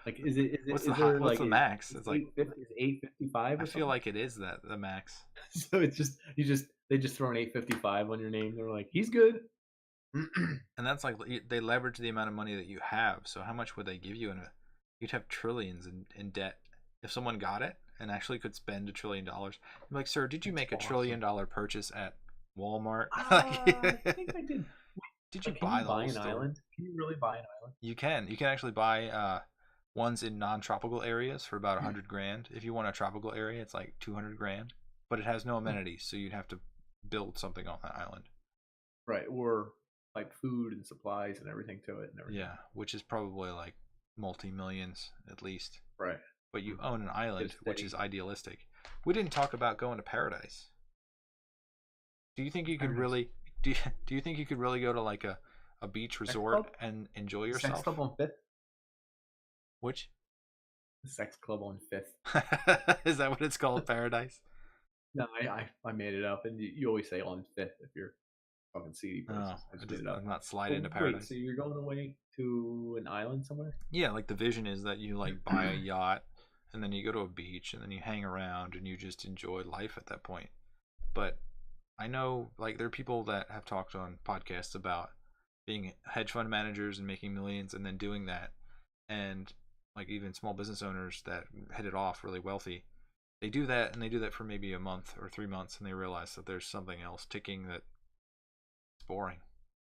Like, is it? What's the max? It's like 855. I feel like it is the max. So it's they just throw an 855 on your name. They're like, he's good. And that's like they leverage the amount of money that you have. So how much would they give you you'd have trillions in debt if someone got it and actually could spend $1 trillion. I'm like, sir, did you make $1 trillion purchase at Walmart? I think I did. Did you But can buy you the buy whole an story? island? Can you really buy an island? You can. You can actually buy ones in non-tropical areas for about 100 grand. If you want a tropical area, it's like 200 grand. But it has no amenities, so you'd have to build something on that island. Right, or like food and supplies and everything to it and everything. Yeah, which is probably like multi-millions at least. Right. But you own an island, It's which steady. is idealistic. We didn't talk about going to paradise. Do you think you could Paradise. really do you think you could really go to like a beach resort club? and enjoy Sex yourself? club on Fifth. Which? The sex club on Fifth. Is that what it's called? Paradise? No, I made it up, and you always say on Fifth if you're fucking seedy places. Oh, I just made it up. I'm not slide Well, into wait, paradise. so you're going away to an island somewhere? Yeah, like the vision is that you like buy a yacht and then you go to a beach and then you hang around and you just enjoy life at that point. But I know like there are people that have talked on podcasts about being hedge fund managers and making millions and then doing that, and like even small business owners that hit it off really wealthy. They do that and they do that for maybe a month or 3 months and they realize that there's something else ticking that it's boring.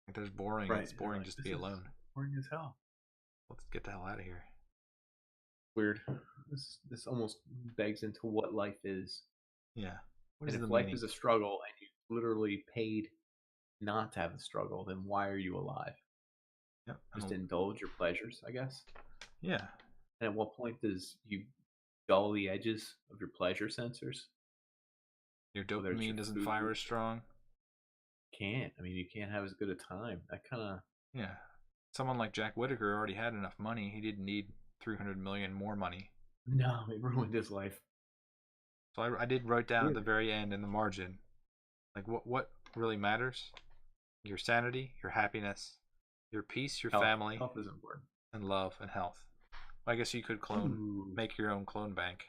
Like there's boring. Right. It's boring Like, just to be alone. Boring as hell. Let's get the hell out of here. Weird. This almost begs into what life is. Yeah. What And is if the life meaning? is a struggle and you literally paid not to have the struggle, then why are you alive? Yep. Just to indulge your pleasures, I guess. Yeah. And at what point does you dull the edges of your pleasure sensors? Your Whether it's dopamine your doesn't food, fire as strong. Can't. I mean, you can't have as good a time. That kind of. Yeah. Someone like Jack Whitaker already had enough money. He didn't need 300 million more money. No, it ruined his life. So I did write down at the very end in the margin, like what really matters: your sanity, your happiness, your peace, your family, Health is important. and love and health. Well, I guess you could make your own clone bank.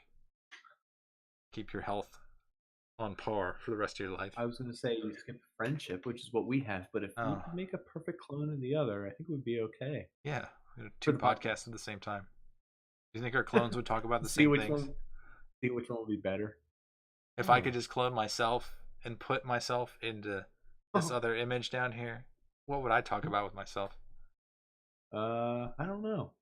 Keep your health on par for the rest of your life. I was going to say you skip friendship, which is what we have, but if we could make a perfect clone of the other, I think we'd be okay. Yeah, two podcasts at the same time. Do you think our clones would talk about the same things? See which one would be better. If I could just clone myself and put myself into this other image down here, what would I talk about with myself? I don't know.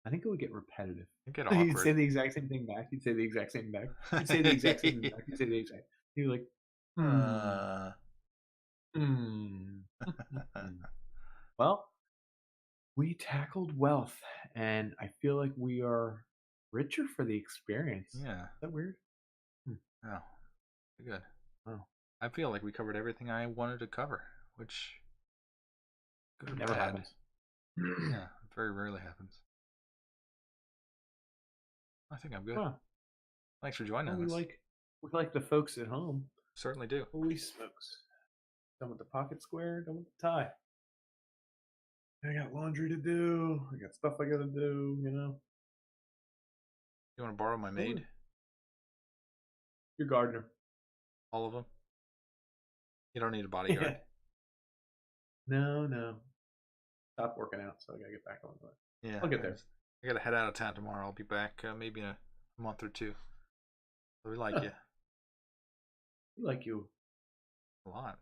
I think it would get repetitive. It'd get awkward. You'd say the exact same thing back. You'd say the exact same back. You'd say the exact same thing back. You'd say the exact. You're like, Well, we tackled wealth, and I feel like we are richer for the experience. Yeah. Is that weird? Oh, good. Oh. I feel like we covered everything I wanted to cover, which never happens. Yeah, it very rarely happens. I think I'm good. Huh. Thanks for joining us. We like the folks at home. Certainly do. Holy smokes. Done with the pocket square, done with the tie. I got laundry to do. I got stuff I gotta do, you know. You want to borrow my maid? Your gardener. All of them? You don't need a bodyguard. No. Stop working out, so I gotta get back on it. Yeah. I'll get there. I gotta head out of town tomorrow. I'll be back maybe in a month or two. So we like you. We like you. A lot.